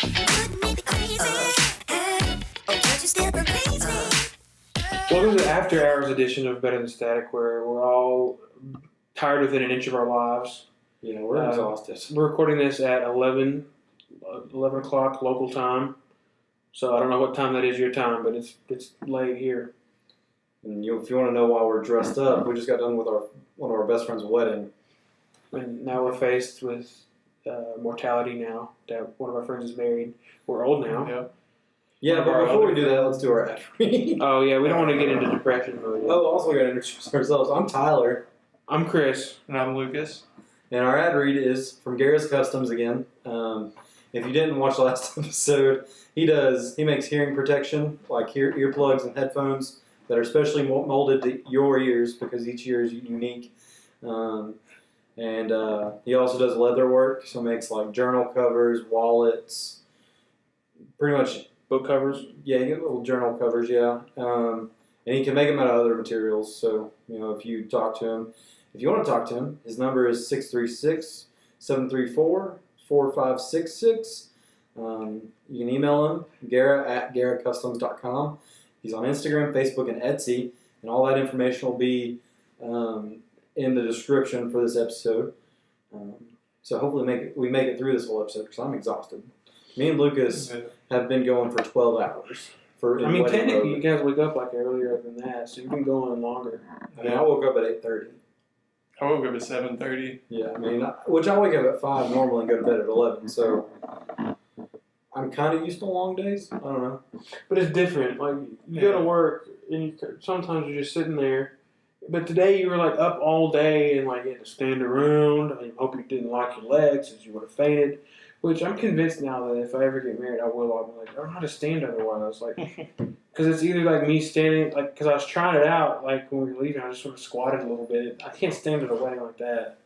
Welcome to the After Hours edition of Better Than Static, where we're all tired within an inch of our lives. Yeah, we're exhausted. We're recording this at 11 o'clock local time. So I don't know what time that is your time, but it's late here. And if you want to know why we're dressed up, we just got done with one of our best friend's wedding. And now we're faced with mortality now that one of our friends is married. We're old now. Yeah. Yeah, but before we do that, let's do our ad read. Oh, yeah, we don't want to get into depression mode yet. Oh, also we got to introduce ourselves. I'm Tyler. I'm Chris. And I'm Lucas. And our ad read is from Gara's Customs again. If you didn't watch the last episode, he makes hearing protection, like earplugs and headphones that are specially molded to your ears because each ear is unique. And he also does leather work, so makes like journal covers, wallets, pretty much book covers. Yeah, you get little journal covers, yeah. And he can make them out of other materials. So, if you talk to him, if you want to talk to him, his number is 636-734-4566. You can email him, Gara@GaraCustoms.com. He's on Instagram, Facebook, and Etsy. And all that information will be in the description for this episode. So hopefully we make it through this whole episode because I'm exhausted. Me and Lucas have been going for 12 hours. Technically you guys wake up like earlier than that, so you've been going longer. I woke up at 8:30. I woke up at 7:30. Yeah, which I wake up at 5 normally and go to bed at 11, so I'm kind of used to long days. I don't know. But it's different. Like, you go to work, and sometimes you're just sitting there. But today you were, like, up all day, and, like, you had to stand around. I hope you didn't lock your legs, since you would have fainted. Which I'm convinced now that if I ever get married, I will. I'll be like, I don't know how to stand otherwise. Like, because it's either, like, me standing, like, because I was trying it out, like, when we were leaving, I just sort of squatted a little bit. I can't stand at a wedding like that.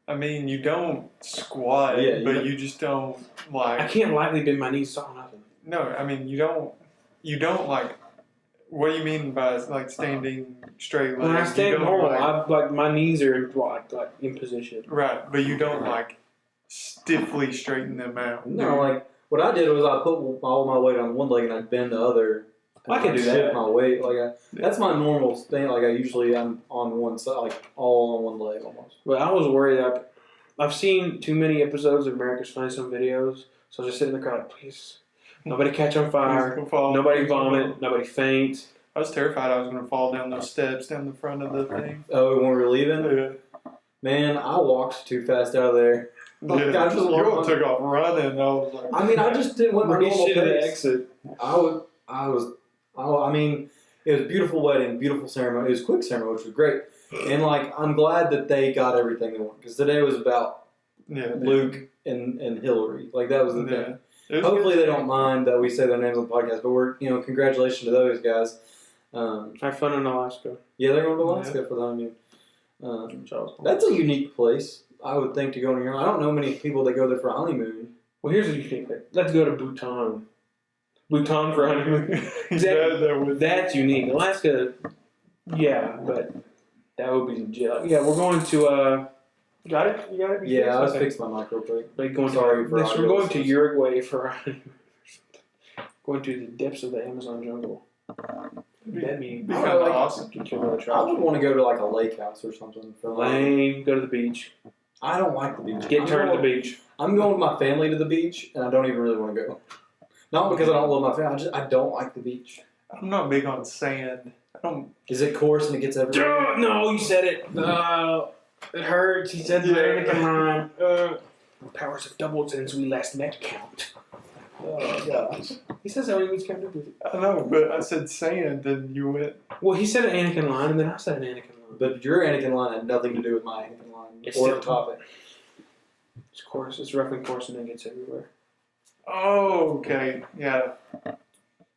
I mean, you don't squat, but you just don't, like... I can't lightly bend my knees, so nothing. No, I mean, you don't, like... What do you mean by, like, standing straight? When I stand normal, my knees are, like in position. Right, but you don't, like, stiffly straighten them out. No, like, what I did was I put all my weight on one leg and I bend the other. I can do that. My weight, that's my normal thing. Like, I'm on one side, like, all on one leg almost. But I was worried I've seen too many episodes of America's Funniest Home Videos, so I was just sitting in the car like, please, nobody catch on fire, nobody vomit, nobody faint. I was terrified I was going to fall down those steps down the front of the thing. Oh, when we were leaving? Yeah. Man, I walked too fast out of there. Like, yeah, I just took off running. I was like, I just didn't want my normal pace. Exit. It was a beautiful wedding, beautiful ceremony. It was a quick ceremony, which was great. And, like, I'm glad that they got everything they wanted. Because today was about Luke and Hillary. Like, that was the thing. Hopefully they don't mind that we say their names on the podcast. But we're, congratulations to those guys. Have fun in Alaska. Yeah, they're going to Alaska for the honeymoon. That's a unique place, I would think, to go on your own. I don't know many people that go there for a honeymoon. Well, here's what you think. Let's go to Bhutan. Bhutan for a honeymoon. That's unique. Alaska, yeah, but that would be legit. Yeah, we're going to, got it? You got it? Yeah, I was fixing my mic real quick. We're going to Uruguay for a honeymoon. Going to the depths of the Amazon jungle. That'd be kind of awesome. I would want to go to like a lake house or something. Lame. Go to the beach. I don't like the beach. Get turned to the beach. I'm going with my family to the beach, and I don't even really want to go. Not because I don't love my family. I don't like the beach. I'm not big on sand. Is it coarse and it gets everywhere? No, you said it. It hurts. He said the Anakin line. Powers have doubled since we last met, Count. Oh, gosh. He says that when he means Count Dooku. I know, but I said sand, and you went... Well, he said an Anakin line, and then I said an Anakin line. But your Anakin line had nothing to do with my Anakin line. Or the topic. It's coarse. It's rough and coarse, and then gets everywhere. Oh, okay. Yeah.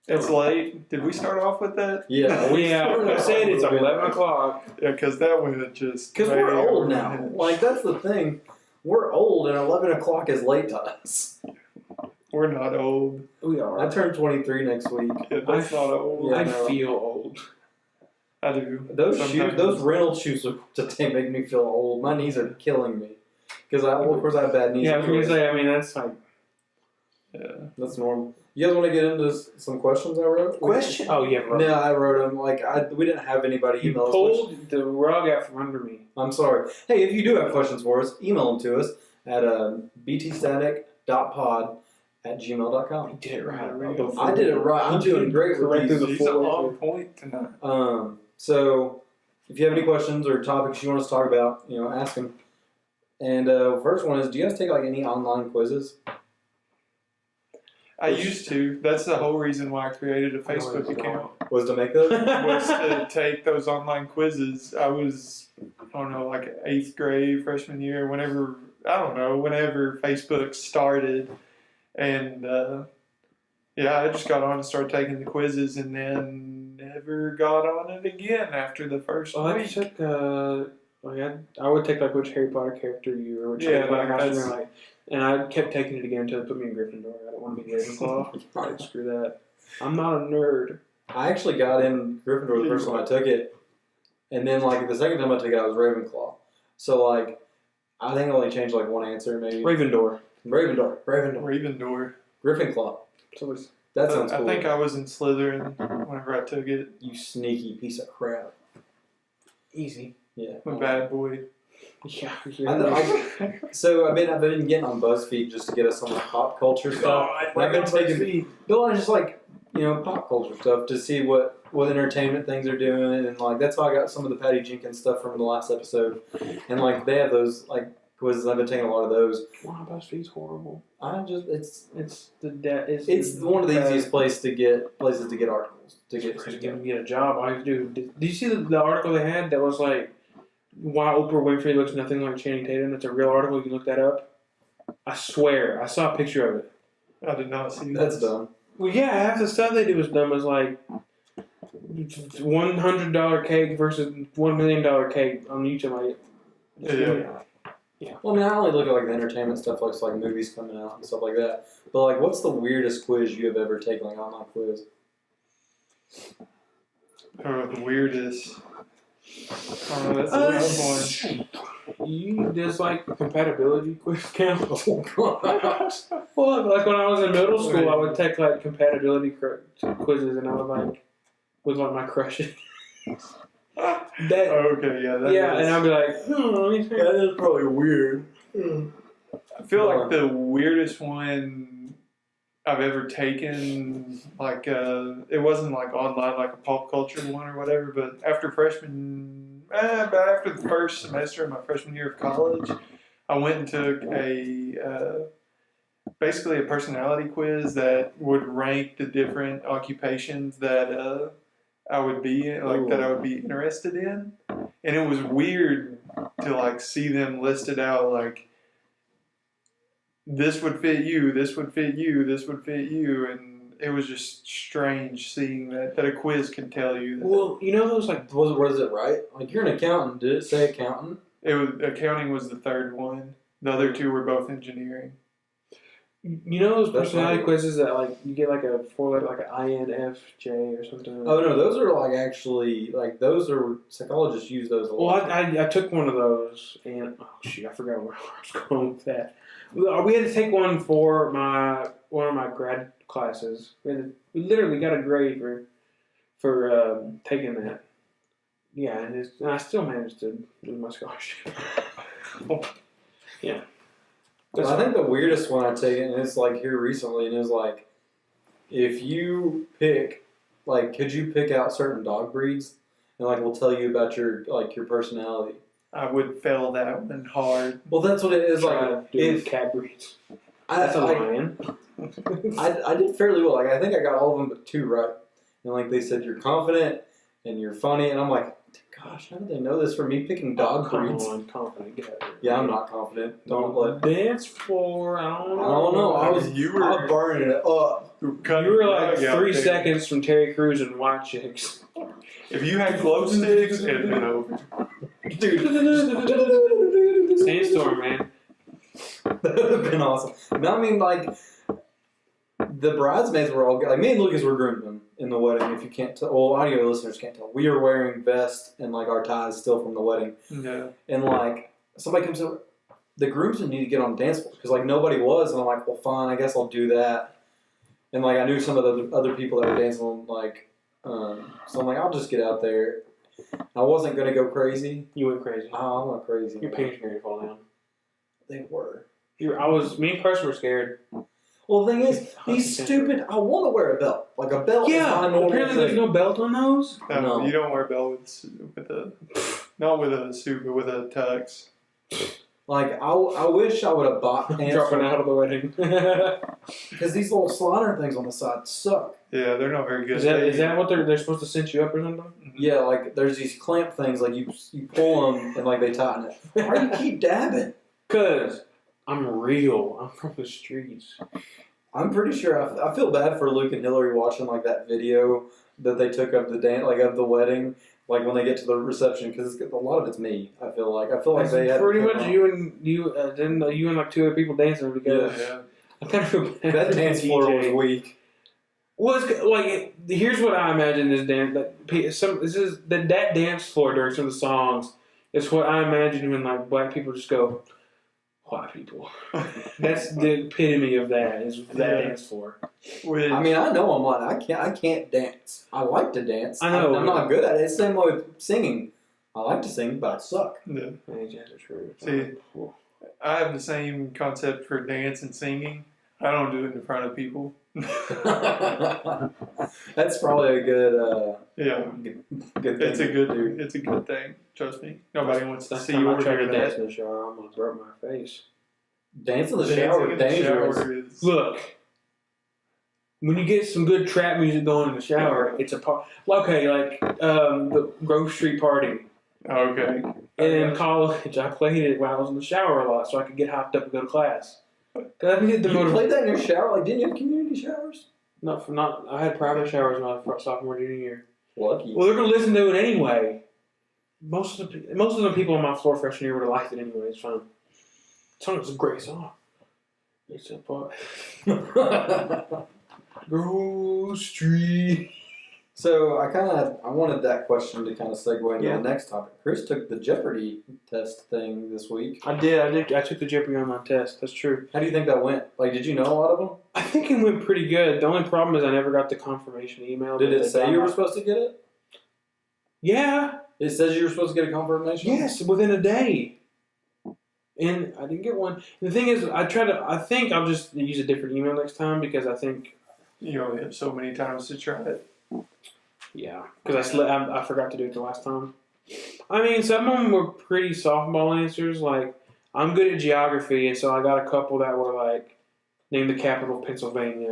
It's late. Did we start off with that? Yeah. I'm saying it's 11 o'clock. Yeah, because that one just... Because we're old now. Like, that's the thing. We're old, and 11 o'clock is late to us. We're not old. We are. I turn 23 next week. Yeah, that's not old. Yeah, I feel old. I do. Those Reynolds shoes today make me feel old. My knees are killing me. Because of course I have bad knees. Yeah, I was going to say, that's like... Yeah. That's normal. You guys want to get into some questions I wrote? Question? Oh, yeah, bro. No, I wrote them. Like we didn't have anybody You email us. pulled the rug out from under me. I'm sorry. Hey, if you do have questions for us, email them to us at btstatic.pod@gmail.com. You did it right. I did it right. I'm doing great with these. He's on point tonight. So if you have any questions or topics you want us to talk about, ask them. And first one is, do you guys take like any online quizzes? I used to. That's the whole reason why I created a Facebook account. Was to make those? Was to take those online quizzes. I was, like 8th grade, freshman year, whenever Facebook started. And, I just got on and started taking the quizzes and then never got on it again after the first week. I took, I would take like which Harry Potter character you were, which and I kept taking it again until it put me in Gryffindor. I don't want to be Ravenclaw. Like, screw that. I'm not a nerd. I actually got in Gryffindor the first time I took it, and then like the second time I took it, I was Ravenclaw. So like, I think I only changed like one answer, maybe. Ravenclaw. Gryffindor. That sounds cool. I think I was in Slytherin whenever I took it. You sneaky piece of crap. Easy. Yeah. I'm a bad boy. Yeah. So I've been getting on BuzzFeed just to get us some pop culture stuff. I've been taking just like pop culture stuff to see what entertainment things are doing, and like that's how I got some of the Patty Jenkins stuff from the last episode, and like they have those like quizzes. I've been taking a lot of those. Wow, BuzzFeed's horrible. It's one of the easiest places to get articles to get a job. All you have to do. Did you see the article they had that was like, why Oprah Winfrey looks nothing like Channing Tatum? It's a real article. You can look that up. I swear, I saw a picture of it. I did not see that. That's dumb. Well, yeah, half the stuff they do was dumb. As like $100 cake versus $1 million cake on YouTube. Like, yeah. Well, I mean, I only look at like the entertainment stuff, like movies coming out and stuff like that. But like, what's the weirdest quiz you have ever taken, like online quiz? The weirdest. Oh, that's a tough one. Does like compatibility quiz count? Oh gosh. Well, like when I was in middle school, I would take like compatibility quizzes, and I would like with like my crushes. Okay, yeah. And I'd be like, that is probably weird. I feel like the weirdest one I've ever taken, like, it wasn't like online, like a pop culture one or whatever, but after after the first semester of my freshman year of college, I went and took basically a personality quiz that would rank the different occupations that I would be that I would be interested in, and it was weird to like see them listed out like this would fit you, this would fit you, this would fit you, and it was just strange seeing that a quiz can tell you that. Well, those like was it right? Like you're an accountant. Did it say accountant? Accounting was the third one. The other two were both engineering. Those personality quizzes that like you get like a 4-letter like an INFJ or something. Oh no, those are like actually like those are psychologists use those a lot. Well, I took one of those and I forgot where I was going with that. We had to take one for one of my grad classes. We literally got a grade for taking that. Yeah, and I still managed to do my scholarship. Yeah. I think the weirdest one I taken, and it's like here recently, and it's like, if you pick, like, could you pick out certain dog breeds, and like we'll tell you about your personality. I would fail that one hard. Well, that's what it is. Like, if cat breeds, that's a lion. I did fairly well. Like, I think I got all of them but 2 right, and like they said, you're confident and you're funny, and I'm like, gosh, how did they know this from me picking dog breeds? I'm confident. Get out of here. Yeah, I'm not confident. Don't let dance floor. I don't know. I was burning it up. You were like 3 seconds from Terry Crews and White Chicks. If you had glow sticks, it'd been over. Dude. Sandstorm, man. That would have been awesome. No, I mean, like, the bridesmaids were all good. Like, me and Lucas were groomsmen in the wedding, if you can't tell. Well, audio listeners can't tell. We were wearing vests and, like, our ties still from the wedding. Yeah. And, like, somebody comes over. the groomsmen need to get on the dance floor because like nobody was, and I'm like, well, fine, I guess I'll do that. And like I knew some of the other people that were dancing, like, so I'm like, I'll just get out there. I wasn't gonna go crazy. You went crazy. Oh, I went crazy. Your pants were gonna fall down. They were. Me and Preston were scared. Well, the thing is, these stupid. I want to wear a belt. Like a belt. Yeah. Is my normal Apparently, thing. there's no belt on those. No, you don't wear a belt with a not with a suit, but with a tux. Like I wish I would have bought pants. Dropping out of the wedding. Because these little slider things on the side suck. Yeah, they're not very good. Is that what they're supposed to cinch you up or something? Yeah, like there's these clamp things. Like you pull them and like they tighten it. Why do you keep dabbing? Cause I'm real. I'm from the streets. I'm pretty sure I feel bad for Luke and Hillary watching like that video that they took of the dance, like of the wedding, like when they get to the reception, because a lot of it's me. I feel like they had pretty much you and like two other people dancing because Yeah. I kind of feel bad. That for the dance floor was DJ. weak. Well, it's like here's what I imagine this dance. That dance floor during some of the songs is what I imagine when like black people just go. White people. That's the epitome of that. Is that dance floor. Which, I mean, I know I'm like I can't dance. I like to dance. I know. I'm not good at it. It's the same way with singing. I like to sing, but I suck. yeah. That's true. See, I have the same concept for dance and singing. I don't do it in front of people. That's probably a good Yeah, good thing. it's a to good do. it's a good thing. Trust me. Nobody wants to Next see time you I or try hear to dance that. in the shower, I'm gonna throw up my face. Dance in the Dancing shower, in the dangerous. shower is Look, when you get some good trap music going in the shower, it's a part. Okay, like the Grove Street Party. okay. And in college, I played it while I was in the shower a lot, so I could get hyped up and go to class. Cause I needed the You played that in your shower? Like, didn't you have community showers? Not. I had private showers my sophomore junior year. Lucky. Well, they're gonna listen to it anyway. Most of the people on my floor freshman year would have liked it anyway. It's fine. The song is a great song. It's a part. Grove Street. So I wanted that question to kind of segue into Yeah. the next topic. Chris took the Jeopardy test thing this week. I did. I took the Jeopardy on my test. That's true. How do you think that went? Like, did you know a lot of them? I think it went pretty good. The only problem is I never got the confirmation email. Did it that say they you were got. supposed to get it? Yeah. It says you were supposed to get a confirmation? Yes, within a day. And I didn't get one. The thing is, I think I'll just use a different email next time because I think, You only have so many times to try it. yeah, because I forgot to do it the last time. I mean, some of them were pretty softball answers. Like, I'm good at geography, and so I got a couple that were like, name the capital of Pennsylvania,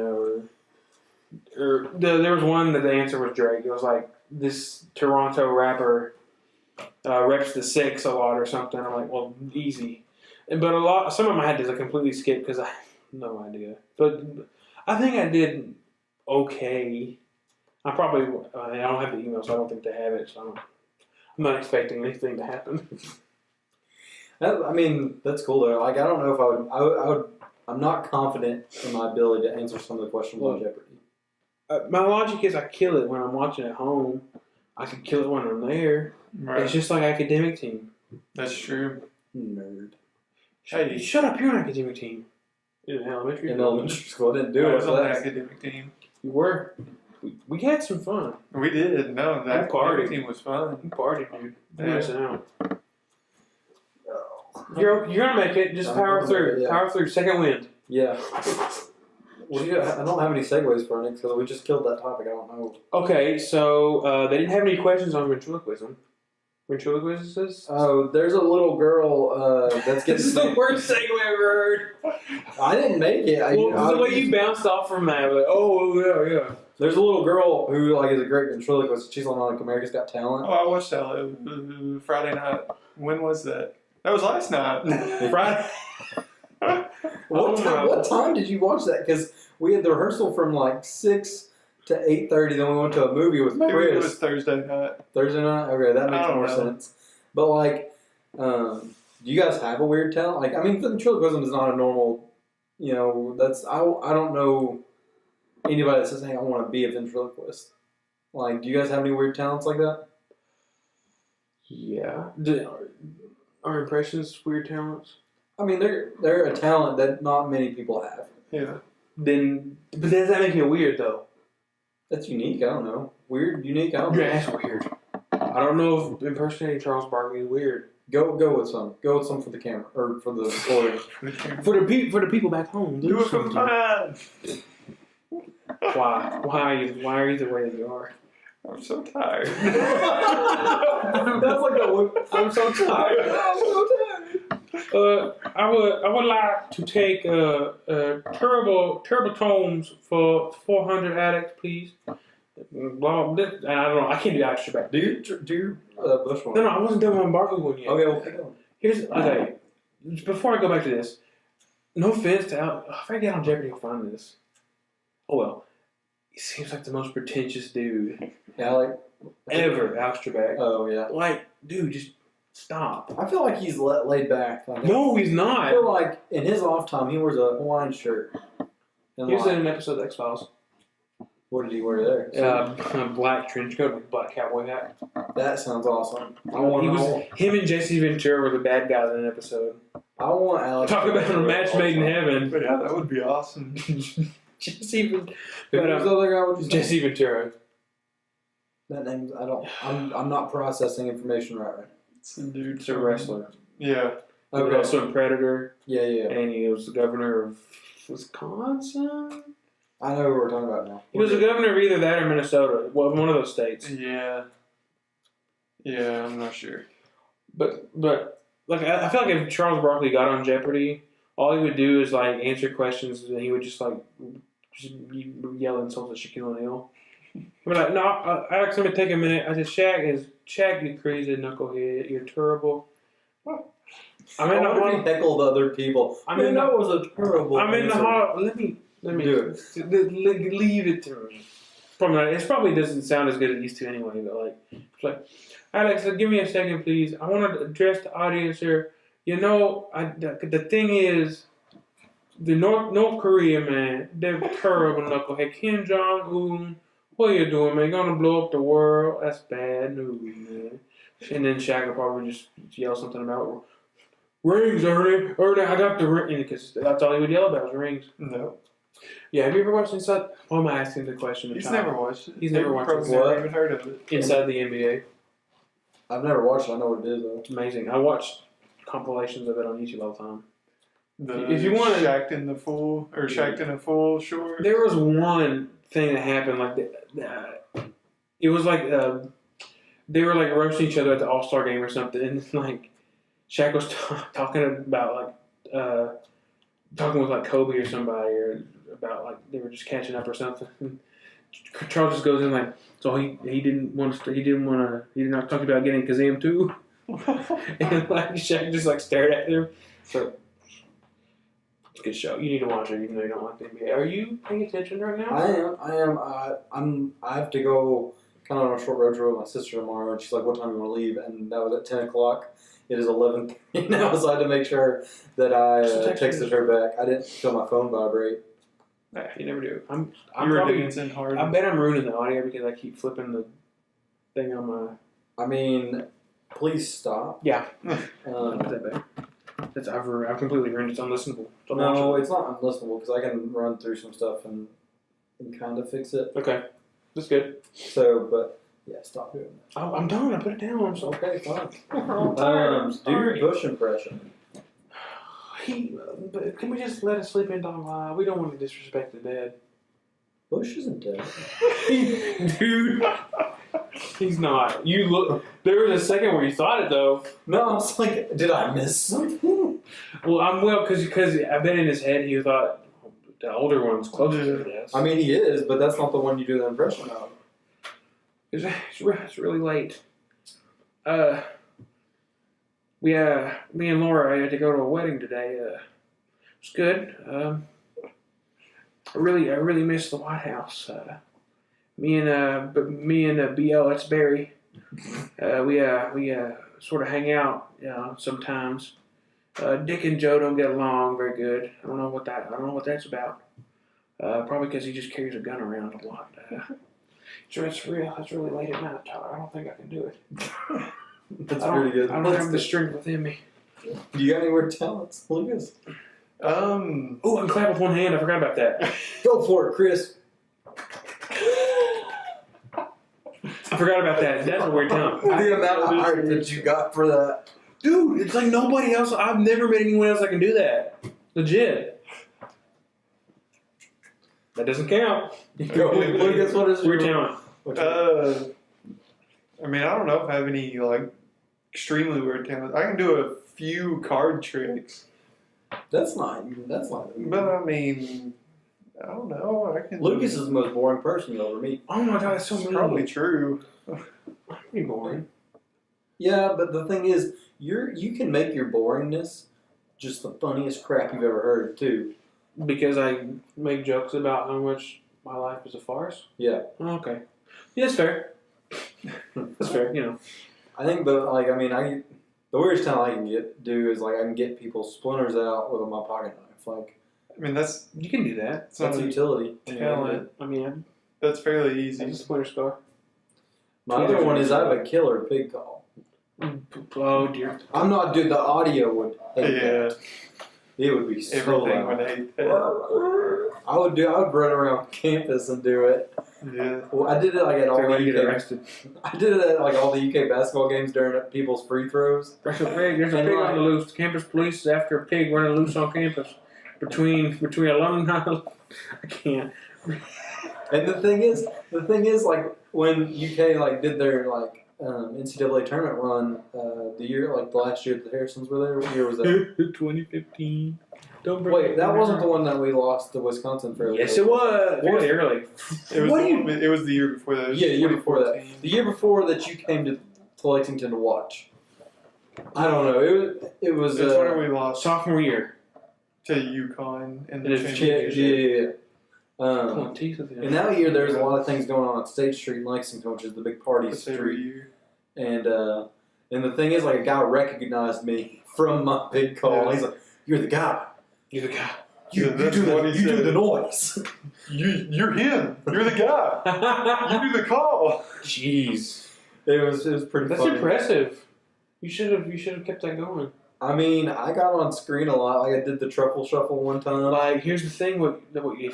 or there was one that the answer was Drake. It was like, this Toronto rapper reps the six a lot or something. I'm like, well, easy. But some of them I had to completely skip because I have no idea. But I think I did okay. I don't have the email, so I don't think they have it. So I'm not expecting anything to happen. I mean, that's cool though. Like, I don't know if I would. I'm not confident in my ability to answer some of the questions on Jeopardy. My logic is I kill it when I'm watching at home. I can kill it when I'm there. Right. It's just like academic team. That's true. Nerd. Hey, Shut up! You're an academic team. In elementary. In elementary school, I didn't do I it. was on the That's- academic team. You were. We had some fun. We did. No, the We partied. academic team was fun. You partied, dude. You're Yeah. missing out. You're gonna make it. Just power through. Yeah. Power through. Second wind. Yeah. I don't have any segues for it because we just killed that topic. I don't know. Okay, so they didn't have any questions on ventriloquism. Ventriloquists? Oh, there's a little girl that's getting. This is the worst segue I've ever heard. I didn't make it. The way you bounced off from that, like, oh yeah. There's a little girl who like is a great ventriloquist. She's on like America's Got Talent. Oh, I watched that Friday night. When was that? That was last night. Friday. What time did you watch that? Because we had the rehearsal from like 6 to 8:30. Then we went to a movie with Maybe Chris. it was Thursday night. Thursday night. Okay, that I makes don't more know. sense. But like, do you guys have a weird talent? Like, I mean, ventriloquism is not a normal. You know, I don't know anybody that says, "Hey, I want to be a ventriloquist." Like, do you guys have any weird talents like that? Yeah. Are impressions weird talents? I mean, they're a talent that not many people have. Yeah. But does that make it weird though? That's unique. I don't know. Weird, unique. I don't know. Yeah, that's weird. I don't know if impersonating Charles Barkley is weird. Go with some. Go with some for the camera or for the recording. For the people back home. Do it for the fans. Why? Why are you the way that you are? I'm so tired. That's like I'm so tired. I'm so tired. I would like to take turbo tones for 400 Alex, please. Well, I don't know. I can't do extra back. Do your Bush one. No, I wasn't done with my Barkley one yet. Okay, well, pick on. Okay. Before I go back to this, no offense to Alex. If I get on Jeopardy, I'll find this. Oh well. He seems like the most pretentious dude Alec ever. Alex Trebek. Oh yeah. Like, dude, just stop. I feel like he's laid back. Like, No, he's I not. feel like in his off time he wears a Hawaiian shirt. And He was like, in an episode of X Files. what did he wear there? A black trench coat with a black cowboy hat. That sounds awesome. Him and Jesse Ventura were the bad guys in an episode. I want Alex. Talk about a match made in heaven. But yeah, that would be awesome. Jesse Who's the other guy? Would you say? Jesse Ventura. That name's I'm not processing information right. It's a dude. He's a wrestler. Yeah. He was also in Predator, Yeah. and he was the governor of Wisconsin. I know who we're talking about now. He was the governor of either that or Minnesota. Well, one of those states. Yeah. Yeah, I'm not sure. But like I feel like if Charles Barkley got on Jeopardy, all he would do is like answer questions, and he would just yell insults at Shaquille O'Neal. He'd be like, "No, Alex, let me take a minute." I said, "Shaq, you crazy knucklehead, you're terrible." I'm in the What if he heckled other people? That was a terrible. I'm in the answer. hall. Let me Do it. Leave it to me. It probably doesn't sound as good as it used to anyway. But like, it's like, Alex, give me a second, please. I want to address the audience here. You know, the thing is, the North Korea, man, they're terrible knucklehead. Kim Jong-un, what are you doing, man? You're gonna blow up the world? That's bad news, man. And then Shaq will probably just yell something about rings, Ernie, I got the ring, because that's all he would yell about was rings. No. Yeah, have you ever watched Inside? Why am I asking the question? He's never watched it. He's never watched probably it. never What? even heard of it. Inside the NBA. I've never watched it. I know what it is though. It's amazing. I watch compilations of it on YouTube all the time. If you wanna- Shacked in the full or Shacked in a full short. There was one thing that happened, like it was like they were like roasting each other at the All-Star game or something, and like Shaq was talking about like talking with like Kobe or somebody, or about like they were just catching up or something. And Charles just goes in like, so he did not talk about getting Kazam too, and like Shaq just like stared at him. So it's a good show. You need to watch it, even though you don't like the NBA. Are you paying attention right now? I am. I have to go kind of on a short road trip with my sister tomorrow, and she's like, "What time do you want to leave?" And that was at 10 o'clock. It is 11:30 now, so I had to make sure that I texted her back. I didn't feel my phone vibrate. Nah, you never do. I'm You were probably. dancing hard. I bet I'm ruining the audio because I keep flipping the thing on my. I mean, please stop. Yeah. Um, Not that bad. I've completely ruined it. It's unlistenable. It's no, unwatchable. it's not unlistenable because I can run through some stuff and kind of fix it. Okay, that's good. So, but yeah, stop doing that. Oh, I'm done. I put it down. I'm sorry. Okay, fine. I'm tired. I'm Do your sorry. Bush impression. But can we just let a sleeping dog lie? We don't want to disrespect the dead. Bush isn't dead. Dude, he's not. You look. There was a second where you thought it though. No, I was like, did I miss something? Well, because I bet in his head he thought the older one's closer to death. I mean, he is, but that's not the one you do the impression of. It's really late. Me and Laura had to go to a wedding today. It's good. I really miss the White House. Me and BL, that's Barry. We sort of hang out, sometimes. Dick and Joe don't get along very good. I don't know what that's about. Probably because he just carries a gun around a lot. So it's real. It's really late at night, Tyler. I don't think I can do it. That's pretty good. I don't have the strength within me. Do you got any weird talents, Lucas? Um, Oh, I can clap with one hand. I forgot about that. Go for it, Chris. I forgot about that. That's a weird talent. The amount of hype that you got for that. Dude, it's like nobody else. I've never met anyone else that can do that. Legit. That doesn't count. Go, Lucas, what is Weird your talent. I mean, I don't know if I have any like extremely weird talents. I can do a few card tricks, That's not. but I mean, I don't know. I can. Lucas is the most boring person you'll ever meet. Oh my god, that's so It's mean. probably true. Pretty boring. Yeah, but the thing is, you can make your boringness just the funniest crap you've ever heard too. Because I make jokes about how much my life is a farce? Yeah. Oh, okay. Yeah, that's fair. That's fair, you know. I think the weirdest talent I can do is like I can get people's splinters out with my pocket knife. Like I mean, that's You can do that. it's not that's a utility. talent. I mean, That's fairly it's a easy. splinter scar. My other one is I have a killer pig call. Oh, dear. I'm not, dude. The audio would hate Yeah, that. It would be so everything would loud. hate that. I would run around campus and do it. Yeah. Well, I did it like at all They're the going to get UK. arrested. I did it at like all the UK basketball games during people's free throws. There's a pig. There's a pig on the loose. Campus police is after a pig running loose on campus. Between alumni. I can't. And the thing is, like when UK like did their like NCAA tournament run the last year that the Harrisons were there. What year was that? 2015. Don't bring Wait, that wasn't the one that we lost to Wisconsin fairly. Yes, it was. Really early. It was, What do it was the year before that. It was Yeah, the year before that. 2014. The year before that you came to Lexington to watch. I don't know. It was. It's when we lost Sophomore year. to UConn in It the is championship. yeah. Pulling teeth with And it. that year there's a lot of things going on at State Street in Lexington, which is the big party It's every street. year. And the thing is, like a guy recognized me from my big call. Yeah. He's like, "You're the guy. You're the guy. Yeah, that's what he do said. the noise." You're him. You're the guy. You do the call. Jeez. It was pretty That's funny. impressive. You should have kept that going. I mean, I got on screen a lot. Like I did the truffle shuffle one time. Like, here's the thing: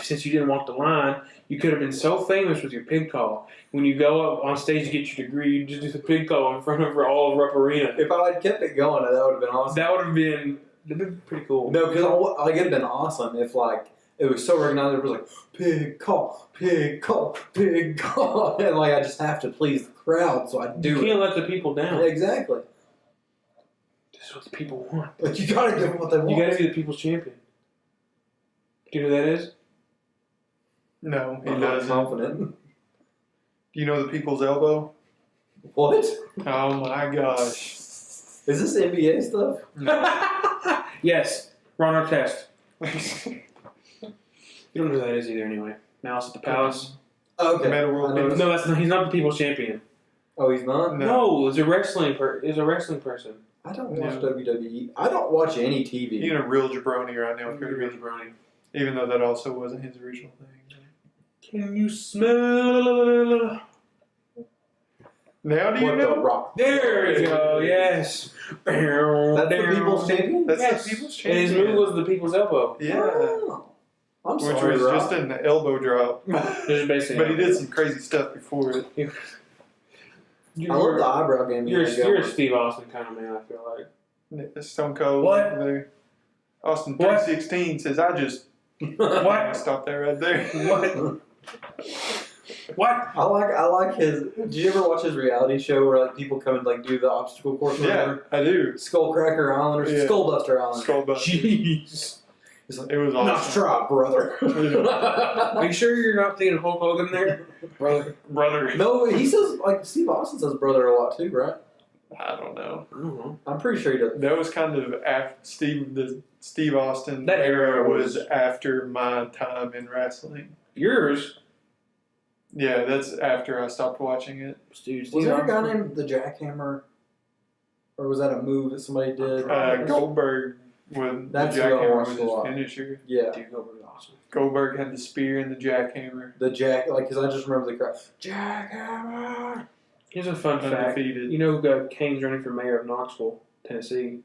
since you didn't walk the line, you could have been so famous with your pig call. When you go up on stage to get your degree, you just do the pig call in front of all of Rupp Arena. If I had kept it going, that would have been awesome. That would have been pretty cool. No, because like it'd been awesome if like it was so recognized. It was like pig call, pig call, pig call, and like I just have to please the crowd, so I You do can't let the people down. it. Exactly. This is what the people want. Like you gotta give them what they want. You got to be the people's champion. Do you know who that is? No, he I'm not doesn't. confident. Do you know the people's elbow? What? Oh my gosh. Is this NBA stuff? No. Yes, Ron Artest. You don't know who that is either, anyway. Malice at the Palace. Okay. Meta World I know. Peace. No, that's not, he's not the people's champion. Oh, he's not. No. No, it's a wrestling person. I don't watch Yeah. WWE. I don't watch any TV. You're a real jabroni right now, You're Kirby. really brownie. Even though that also wasn't his original thing. Can you smell? Now do you What the know? rock? There we go. Yes. That's the people's champion. That's Yes. the people's And his champion. move was the people's elbow. Yeah. Oh. I'm Which sorry, was Rock. just an elbow drop. Just basically. But he did some crazy stuff before it. I love the eyebrow game. You're you a got Steve Austin kind of man, I feel like. Stone Cold. What? over there. Austin What? 316 says, I just. going. What? Stop that right there. What? What? I like his. Did you ever watch his reality show where like people come and like do the obstacle course? or Yeah, whatever? I do. Skullcracker Island or Yeah. Skullbuster Island. Skullbuster. Jeez. It's like, It was nice awesome. try, brother. Are you sure you're not thinking of Hulk Hogan there? Brother. No, he says like Steve Austin says brother a lot too, right? I don't know. I don't know. I'm pretty sure he does. That was kind of after the Steve Austin That era was was- after my time in wrestling. Yours? Yeah, that's after I stopped watching it. Dude, Was there a guy named the Jackhammer, or was that a move that somebody did? Goldberg with That's the who I jackhammer watched was a his lot. finisher. Yeah, Dude, Goldberg was awesome. Goldberg had the spear and the jackhammer. the Jack. Like, cause I just remember the crowd. Jackhammer. Here's a fun fact. Undefeated. You know who Kane's running for mayor of Knoxville, Tennessee?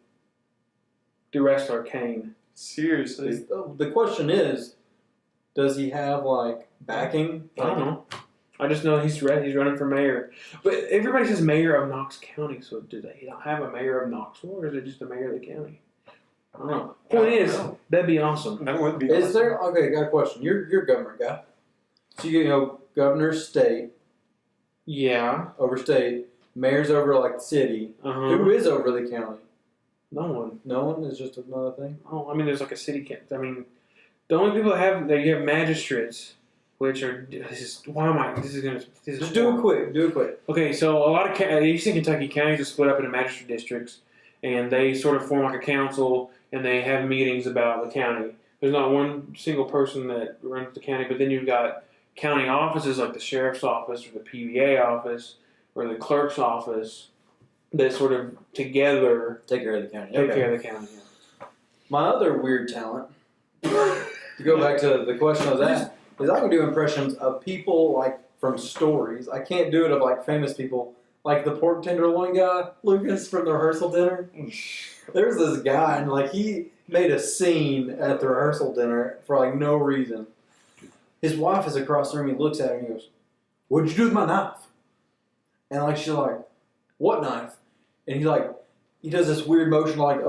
the rest are Kane. Seriously. The question is, does he have like backing? I don't know. I just know he's running for mayor. But everybody says mayor of Knox County, so do they don't have a mayor of Knoxville, or is it just a mayor of the county? I don't know. Point is, that'd be awesome. That would be Is awesome. there? Okay, got a question. You're a government guy. So you know, governor state Yeah. over state, mayor's over like the city. Uh-huh. Who is over the county? No one. No one is just another thing. Oh, I mean, there's like a city. I mean, the only people that have you have magistrates, which are this is why am I? This is gonna. This is Just do it quick. Do it quick. Okay, so a lot of Eastern Kentucky counties are split up into magistrate districts, and they sort of form like a council, and they have meetings about the county. There's not one single person that runs the county, but then you've got county offices like the sheriff's office or the PVA office or the clerk's office that sort of together Take care of the county. take care of the county. My other weird talent, to go back to the question I was asked, is I can do impressions of people like from stories. I can't do it of like famous people, like the pork tenderloin guy, Lucas from the rehearsal dinner. There's this guy, and like he made a scene at the rehearsal dinner for like no reason. His wife is across the room. He looks at her and he goes, "What'd you do with my knife?" And like she's like, "What knife?" And he does this weird motion like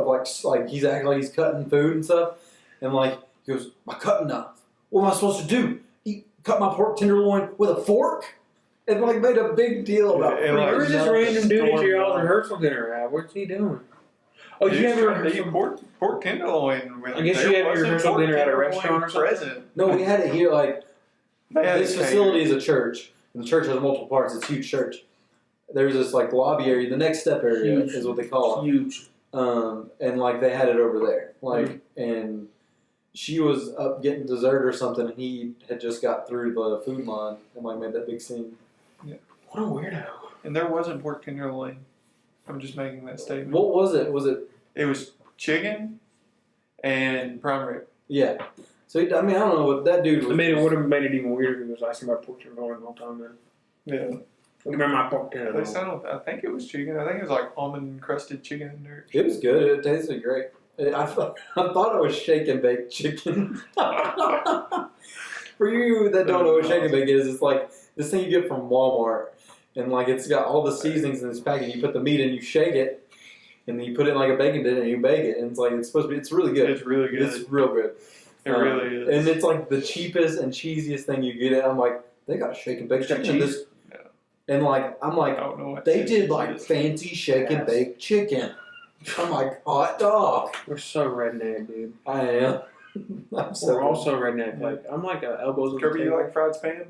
he's acting like he's cutting food and stuff. And like he goes, "My cutting knife. What am I supposed to do? Cut my pork tenderloin with a fork?" And like made a big deal about. Yeah, Where was this like, random dude at your storm. rehearsal dinner at? What's he doing? Oh, you have your They eat pork tenderloin. With I guess you had your rehearsal dinner at a restaurant or something? something. No, we had it here. Like They had this it facility catered. is a church, and the church has multiple parts. It's a huge church. There's this like lobby area. The next step area Huge. is what they call it. Huge. And like they had it over there. Like and she was up getting dessert or something, and he had just got through the food line and like made that big scene. What a weirdo. And there wasn't pork tenderloin. I'm just making that statement. What was it? Was it? It was chicken and prime rib. Yeah. So I mean, I don't know what that dude was. It would have made it even weirder if he was asking about pork tenderloin the whole time. Then Yeah. give me my pork tenderloin. I think it was chicken. I think it was like almond crusted chicken. Or It was good. It tasted great. I thought it was shake and bake chicken. For you that don't know what shake and bake is, it's like this thing you get from Walmart, and like it's got all the seasonings in this packet. You put the meat in, you shake it, and then you put it in like a baking tin and you bake it. And it's like it's supposed to be. It's really good. It's really good. It's real good. It really is. And it's like the cheapest and cheesiest thing you get. And I'm like, they got shake and bake It's got chicken. cheese? And like I'm I like, don't know what they cheese did like is. fancy shake and bake chicken. I'm like, hot dog. We're so redneck, dude. I am. I'm so We're also redneck. Like I'm like elbows on the Kirby, you table. like fried spam?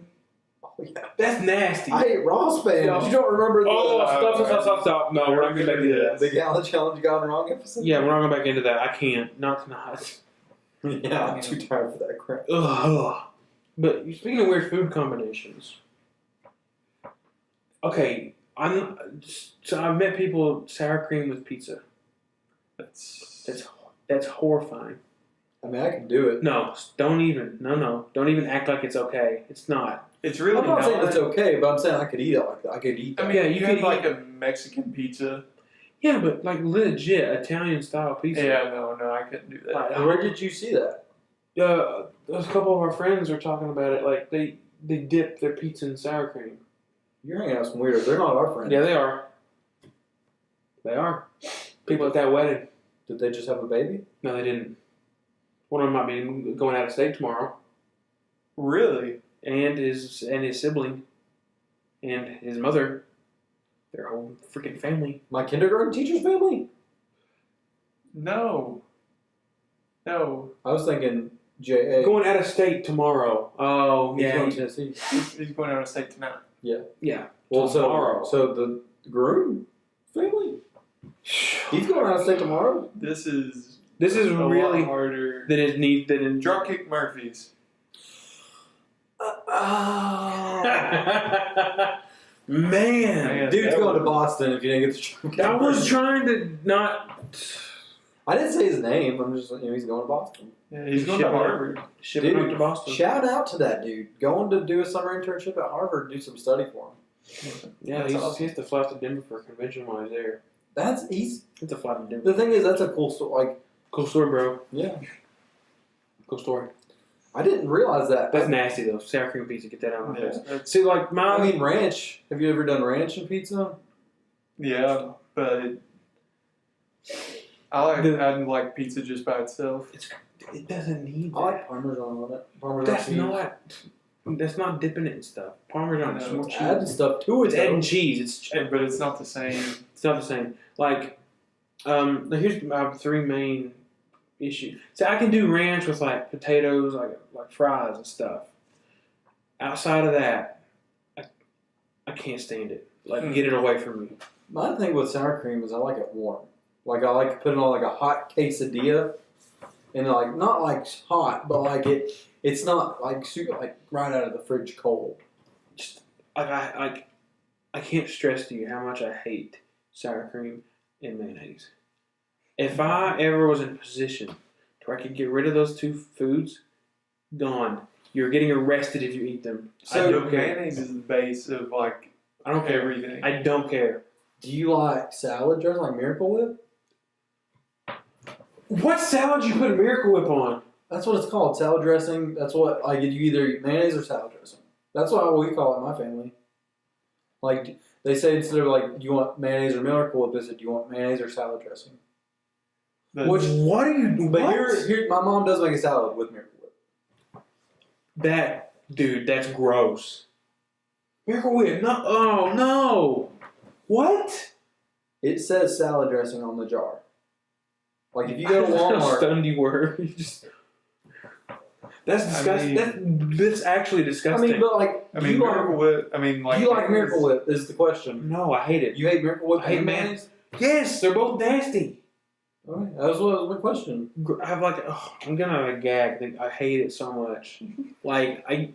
Oh, yeah. That's nasty. I ate raw spam. Yeah. You don't remember the, Oh, stop. No, we're not going back into that. the gallon challenge gone wrong episode? Yeah, we're not going back into that. I can't. Not tonight. Yeah, I'm too tired for that crap. Ugh. But speaking of weird food combinations, okay, so I've met people sour cream with pizza. That's horrifying. I mean, I can do it. No, don't even. No, don't even act like it's okay. It's not. It's really I'm not saying it's not. okay, but I'm saying I could eat it like that. I could eat that. I mean, Yeah, you you had could like a Mexican pizza. Yeah, but like legit Italian style pizza. Yeah, no, I couldn't do that. Like, Where did you see that? a couple of our friends are talking about it. Like they dip their pizza in sour cream. You're hanging out with some weirdos. They're not our friends. Yeah, they are. They are. People at that wedding. Did they just have a baby? No, they didn't. One of them might be going out of state tomorrow, Really? and his sibling, and his mother, their whole freaking family. My kindergarten teacher's family? No. I was thinking J.A. Going out of state tomorrow. Oh, He's yeah. going to Tennessee. He's going out of state tonight. Yeah. Well, Tomorrow. so the groom family? He's going out of state tomorrow? This is This is a really lot harder. than it needs. Than in Dropkick Murphys. Man, Dude's that going to was- Boston if you didn't get the I was trying to not I didn't say his name. I'm just he's going to Boston. Yeah, he's going to Ship it. Harvard. ship it Dude, up to Boston. Shout out to that dude. Going to do a summer internship at Harvard, do some study for him. Yeah, That's awesome. he has to fly to Denver for a convention while he's there. He's It's a flight to Denver. the thing is that's a cool story. Like Cool story, bro. Yeah. Cool story. I didn't realize that. That's nasty though. Sour cream pizza. Get that out of my Yeah, face. that's- See, like my. I mean, ranch. Have you ever done ranch in pizza? yeah, but I like pizza just by itself. It doesn't need. I like Parmesan on it. Parmesan That's cheese. not. That's not dipping it in stuff. Parmesan is I know, more it's cheese. Adding stuff to it. It's adding cheese. But it's not the same. It's not the same. Like, here's my three main issues. So I can do ranch with like potatoes, like fries and stuff. Outside of that, I can't stand it. Like, get it away from me. My thing with sour cream is I like it warm. Like I like putting on like a hot quesadilla, and like not like hot, but like it's not like super like right out of the fridge cold. Just I can't stress to you how much I hate sour cream and mayonnaise. If I ever was in a position to where I could get rid of those two foods, gone. You're getting arrested if you eat them. So I don't care. mayonnaise is the base of like I don't care. everything. I don't care. Do you like salad dressing like Miracle Whip? What salad you put a Miracle Whip on? That's what it's called, salad dressing. That's what like you either eat mayonnaise or salad dressing. That's what we call it in my family. Like they say instead of like, do you want mayonnaise or Miracle Whip? They said, do you want mayonnaise or salad dressing? What are you? But what? here, my mom does make a salad with Miracle Whip. That dude, that's gross. Miracle Whip, no, oh no, what? It says salad dressing on the jar. Like if you go to How Walmart, stunned you were. You just. That's disgusting. That's actually I disgusting. mean, but like, I do mean, you Miracle Whip. I mean, like do you like Miracle Whip? Is the question. No, I hate it. You hate Miracle Whip I hate and mayonnaise. Yes, they're both nasty. Alright, that was my question. I have like, I'm gonna have a gag. I hate it so much. Like I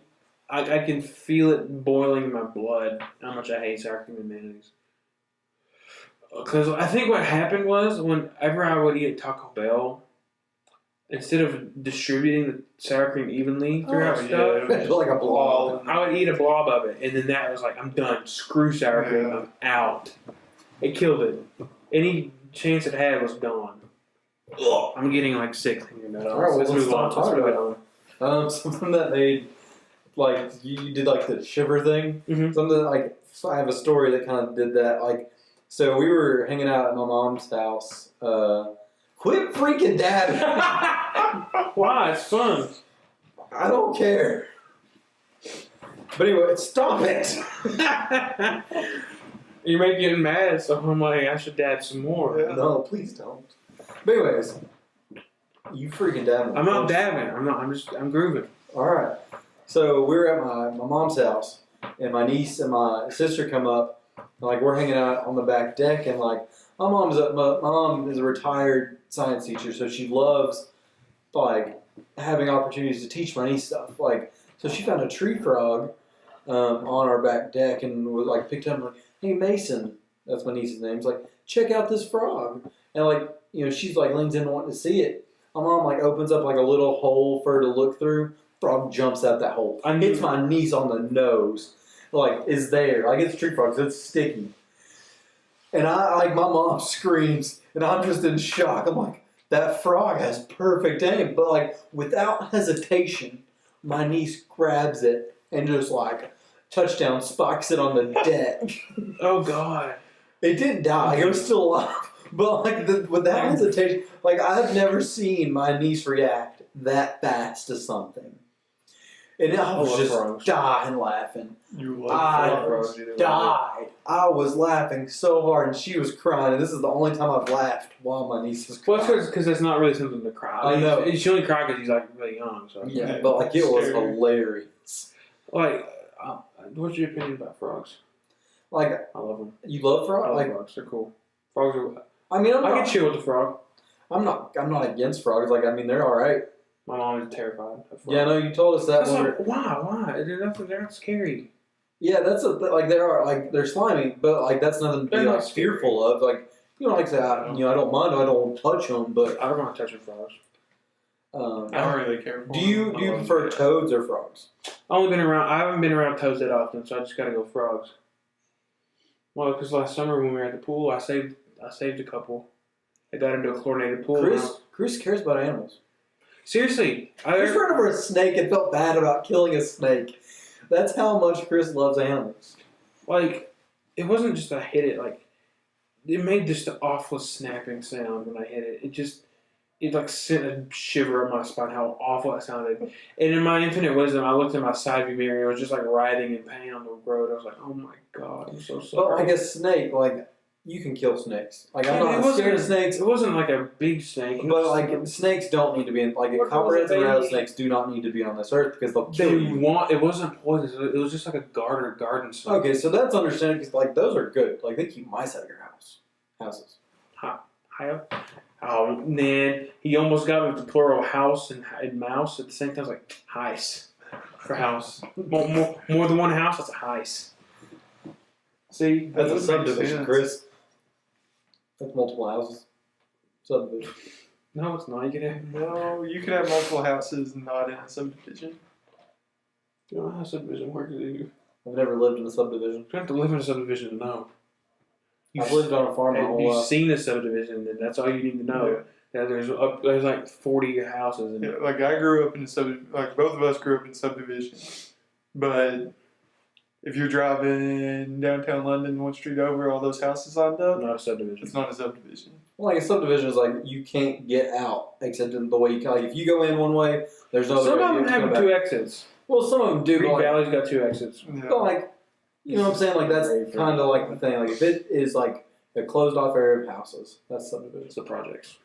can feel it boiling in my blood. How much I hate sour cream and mayonnaise. Because I think what happened was whenever I would eat at Taco Bell, instead of distributing the sour cream evenly throughout Oh, stuff, yeah. It's like a blob. I would eat a blob of it, and then that was like, I'm done. Screw sour cream. Yeah. I'm out. It killed it. Any chance it had was gone. Ugh, I'm getting like sick thinking about it. All right, well, let's move on. stop Let's talking move about on. Something that made like you did like the shiver thing. Mhm. Something like I have a story that kind of did that. Like so we were hanging out at my mom's house. Quit freaking dabbing. Why? It's fun. I don't care. But anyway, stop it. You may get mad, so I'm like, I should dab some more. Yeah. No, please don't. But anyways, you freaking dabbing. I'm not dabbing. I'm grooving. All right. So we were at my mom's house, and my niece and my sister come up. And, like we're hanging out on the back deck, and like my mom is a retired science teacher, so she loves like having opportunities to teach my niece stuff. Like so, she found a tree frog on our back deck, and was like picked up and like, hey Mason, that's my niece's name. It's like check out this frog, and like you know she's like leans in wanting to see it. My mom like opens up like a little hole for her to look through. Frog jumps out that hole. Hits my niece on the nose. Like, is there. Like, it's tree frogs. It's sticky. And I, like, my mom screams, and I'm just in shock. I'm like, that frog has perfect aim. But, like, without hesitation, my niece grabs it and just, like, touchdown spikes it on the deck. Oh, God. It didn't die. It was still alive. But, like, without hesitation, like, I've never seen my niece react that fast to something. And I was just dying laughing. You I love frogs. died. I was laughing so hard, and she was crying. And this is the only time I've laughed while my niece was crying. Well, because it's not really something to cry. I know. She only cried because he's like really young. So Yeah, but like it was hilarious. like, what's your opinion about frogs? Like, I love them. you love I frogs? love Like, frogs. They're cool. Frogs are. I mean, I can chill with the frog. I'm not against frogs. Like, I mean, they're all right. My mom is terrified of frogs. Yeah, no, you told us that. That's When like, why? They're not scary. yeah, that's like they're slimy, but like that's nothing to be They're not like fearful of. Like, you know, like that. I don't mind. I don't touch them, but I don't want to touch frogs. I don't really care for do you them. I love prefer them. toads or frogs? I haven't been around toads that often, so I just gotta go frogs. Well, because last summer when we were at the pool, I saved a couple. I got into a chlorinated pool. Chris cares about animals. Seriously, Chris ran over a snake and felt bad about killing a snake. That's how much Chris loves animals. like, it wasn't just I hit it. Like, it made just the awful snapping sound when I hit it. It like sent a shiver up my spine. How awful it sounded. And in my infinite wisdom, I looked in my side view mirror. And it was just like writhing in pain on the road. I was like, oh my god, I'm so sorry. But like a snake, like you can kill snakes. Like I'm Yeah, not scared of snakes. It wasn't like a big snake. But like snakes don't need to be in like copperheads and rattlesnakes do not need to be on this earth because they'll kill you. It wasn't poisonous. It was just like a garden snake. Okay, so that's understandable because like those are good. Like they keep mice out of your houses. Oh man, he almost got with the plural house and mouse at the same time. I was like heis for house. More than one house. That's a heis. See, That's a makes subdivision, sense. Chris. That's multiple houses. Subdivision. No, it's not. You can have. No, you can have multiple houses not in a subdivision. You don't know how subdivision works, do you? I've never lived in a subdivision. You don't have to live in a subdivision to know. I've lived on a farm my If whole you've life. seen a subdivision, then that's all you need to know. That there's like 40 houses. Yeah, like I grew up in a subdivision. Like both of us grew up in subdivisions, but if you're driving downtown London, one street over, all those houses lined up, Not a subdivision. it's not a subdivision. Well, like a subdivision is like you can't get out except in the way you can. Like if you go in one way, there's no other Some way. of You them have to have go two back. exits. Well, some of them do. Green But like, Valley's got 2 exits. Yeah. but like, you know what I'm saying? Like that's Very kind of like the thing. Like if it is like a closed off area of houses, that's subdivision. It's the projects.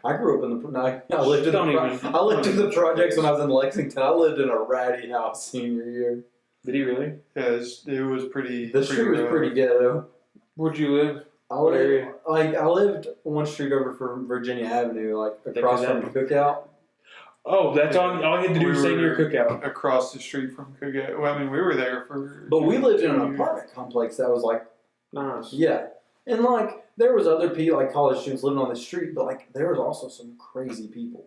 I grew up in the. I lived in Don't the. even- I lived in the projects when I was in Lexington. I lived in a ratty house senior year. Did he really? Yeah, it was pretty. The street was rough. pretty ghetto. Where'd you live? I What lived, area? like I lived one street over from Virginia Avenue, like across Think from of the Cookout. Oh, that's all you had to do was say your cookout. Across the street from Cookout. Well, I mean, we were there for. But we lived in an apartment complex that was like, Nice. yeah, and like there was other people, like college students living on the street, but like there was also some crazy people.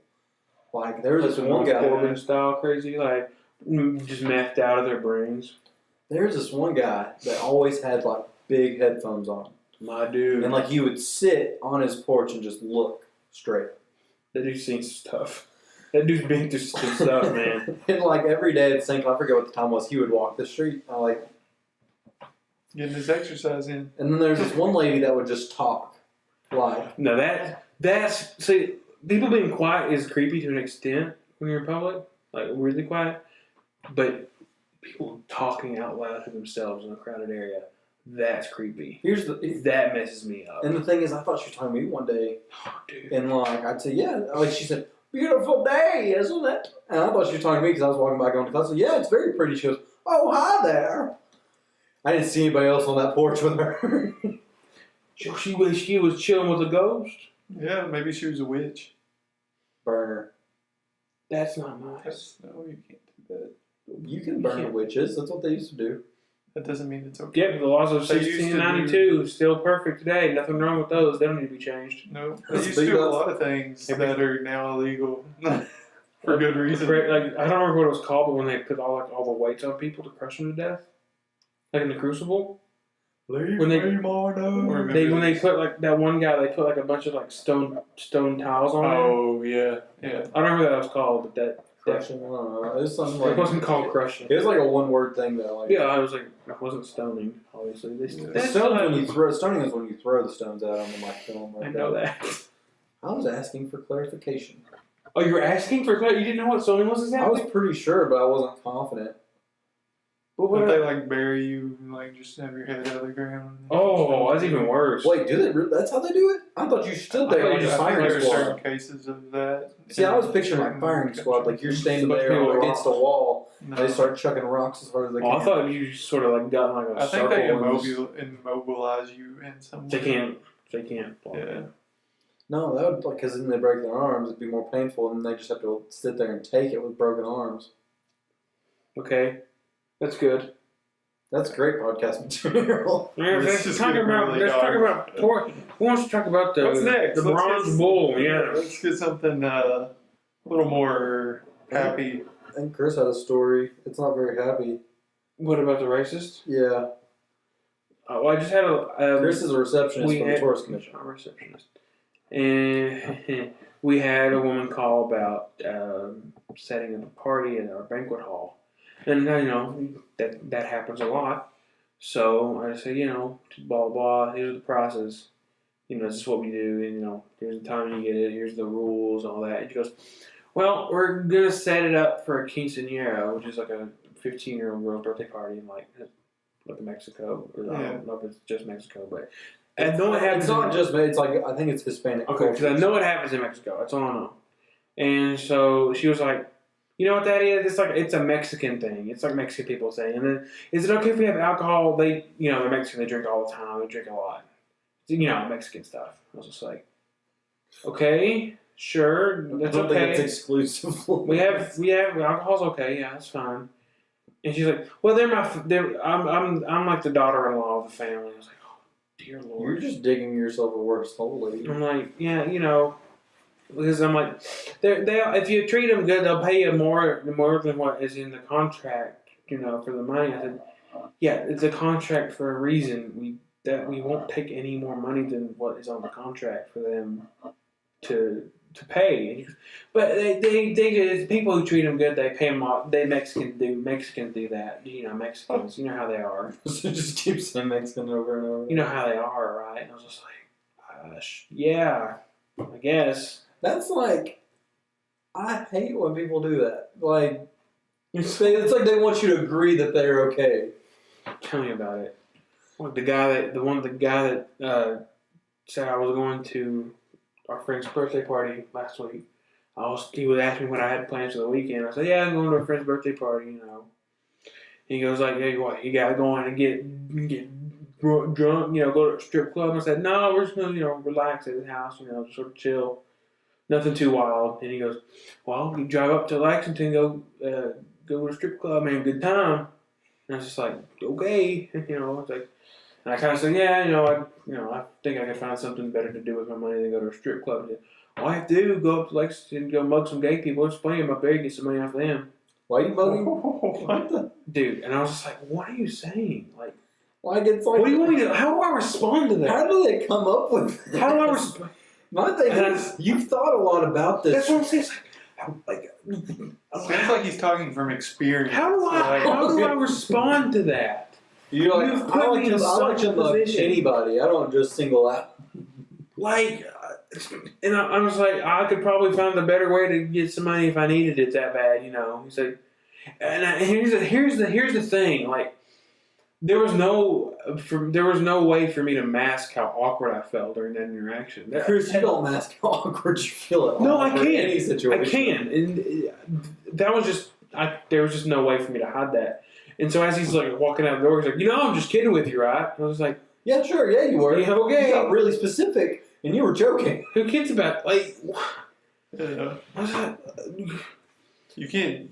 Like there was That's this one one guy. Corbin style crazy, like just methed out of their brains. There's this one guy that always had like big headphones on, My dude. and like he would sit on his porch and just look straight. That dude's seen some stuff. That dude's been through some stuff, man. And like every day at the same time, I forget what the time was, he would walk the street. I like, Getting his exercise in. and then there's this one lady that would just talk, like, No, that's see, people being quiet is creepy to an extent when you're in public, like really quiet. But people talking out loud to themselves in a crowded area, that's creepy. here's the. That messes me up. And the thing is, I thought she was talking to me one day, Oh, dude. and like I'd say, yeah, like she said, beautiful day, isn't it? And I thought she was talking to me because I was walking by going to class. I said, yeah, it's very pretty. She goes, oh, hi there. I didn't see anybody else on that porch with her. She was chilling with a ghost. Yeah, maybe she was a witch. Burner. That's not nice. No, you can't do that. You can burn witches. That's what they used to do. That doesn't mean it's okay. Yeah, but the laws of They used to 1692 is still perfect today. Nothing wrong with those. They don't need to be changed. No, they That's used to big do a nuts. lot of things Every- that are now illegal for good reason. Like I don't remember what it was called, but when they put all the weights on people to crush them to death, like in the Crucible, Leave When they- me, Marno. Or- when they put like that one guy, they put like a bunch of like stone tiles on him. Oh yeah, yeah. I don't remember what that was called, but that Crushing. I don't know. It was something it like. wasn't called crushing. It was like a one-word thing though. Like, Yeah, I was like, it wasn't stoning. Obviously, Yeah. Stoning when you throw. Stoning is when you throw the stones out on the microphone. Like I know that. I was asking for clarification. Oh, you were asking for that? You didn't know what stoning was I was exactly? pretty sure, but I wasn't confident. But what? Don't they like bury you and like just have your head out of the ground? Oh, that's even worse. Wait, do they? That's how they do it? I thought you stood I there thought like you a just- firing There are squad. certain cases of that. See, I was picturing like firing squad, like you're standing But there people against a wall, No. and they start chucking rocks as hard as they Oh, can. I thought you sort of like got in like a I think circle. they and just- immobilize you in some They way. can't. They can't. Yeah. No, that would because then they break their arms. It'd be more painful, and they just have to sit there and take it with broken arms. Okay, that's good. That's great podcast material. Yeah, This let's is talk getting about. really Let's talk dark. about. Who wants to talk about the What's next? the Let's bronze get- bull? Yeah. Let's get something a little more happy. I think Chris had a story. It's not very happy. What about the racist? Yeah, Well, I just had a. Chris is a receptionist for the had- tourist commission. A receptionist. And we had a woman call about setting up a party at our banquet hall. And, that happens a lot. So I say, blah, blah, here's the process. This is what we do. And, here's the time you get it. Here's the rules, all that. And she goes, well, we're going to set it up for a quinceañera, which is like a 15-year-old girl's birthday party in like Mexico. Or I don't know if it's just Mexico, but I know it happens. It's not just, it's like, I think it's Hispanic. Okay, because I know it happens in Mexico. That's all I know. And so she was like, you know what that is? It's a Mexican thing. It's like Mexican people saying. And then, is it okay if we have alcohol? They're Mexican. They drink all the time. They drink a lot. Mexican stuff. I was just like, okay, sure, that's I don't okay. think it's exclusive. We have alcohol's okay. Yeah, that's fine. And she's like, well, I'm like the daughter-in-law of the family. I was like, oh, dear Lord. You're just digging yourself a worse hole, lady. I'm like, yeah, because I'm like, they if you treat them good, they'll pay you more than what is in the contract, for the money. I said, yeah, it's a contract for a reason. We won't take any more money than what is on the contract for them to pay. But they people who treat them good, they pay them off. Mexicans do that. Mexicans, you know how they are. So just keep saying Mexican over and over. You know how they are, right? And I was just like, gosh, yeah, I guess. That's like, I hate when people do that. Like, it's like they want you to agree that they're okay. Tell me about it. Like the guy that said I was going to our friend's birthday party last week. He would ask me what I had plans for the weekend. I said, yeah, I'm going to a friend's birthday party, He goes like, hey, what, you got to go in and get drunk, go to a strip club? And I said, no, we're just going to, relax at his house, just sort of chill. Nothing too wild. And he goes, well, you drive up to Lexington, go to a strip club, and have a good time. And I was just like, okay, it's like, and I kind of said, yeah, I think I could find something better to do with my money than go to a strip club. And said, all I have to do, go up to Lexington, go mug some gay people. There's plenty of them up there, get some money off of them. Why are you mugging? What the? Dude, and I was just like, what are you saying? Like, it's like, what do you want me to? How do I respond to that? How do they come up with that? How do I respond? My thing is, you've thought a lot about this. That's what I'm saying. It's sounds like he's talking from experience. How do I respond to that? You're like, You've put me in such a position. Anybody. I don't just single out. And I was like, I could probably find a better way to get some money if I needed it that bad, He's like, and here's the thing, like, there was no way for me to mask how awkward I felt during that interaction. Chris, you don't mask how awkward you feel at all. No, I can. Any situation. I can, and that was just there was just no way for me to hide that. And so as he's like walking out the door, he's like, I'm just kidding with you, right? And I was like, yeah, sure, yeah, you were. Yeah, okay. You got really specific, and you were joking. Who kids about like? Yeah. You can't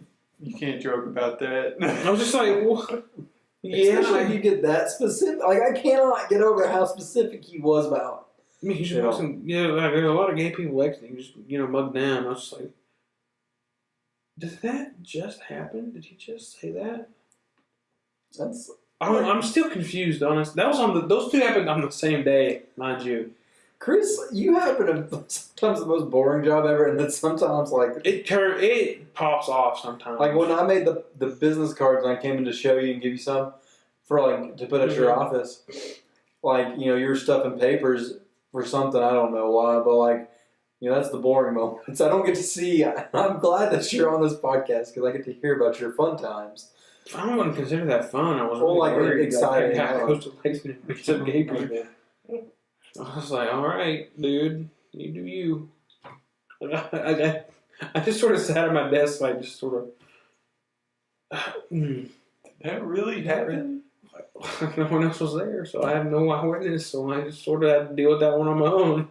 joke about that. I was just like, what? Yeah, especially if you get that specific. Like, I cannot get over how specific he was about. I mean, there's a lot of gay people exiting, just mug them. I was just like, did that just happen? Did he just say that? I'm still confused, honestly. That was those two happened on the same day, mind you. Chris, you happen to sometimes the most boring job ever, and then sometimes it pops off sometimes. Like when I made the business cards and I came in to show you and give you some for to put at your office, you were stuffing papers for something, I don't know why, but that's the boring moments. I don't get to see. I'm glad that you're on this podcast because I get to hear about your fun times. I don't want to consider that fun. I was really excited. I goes to Lexington and meet some gay people. I was like, all right, dude, you do you. I just sort of sat at my desk, just sort of. Did that really happen? No one else was there, so I had no eyewitness, so I just sort of had to deal with that one on my own.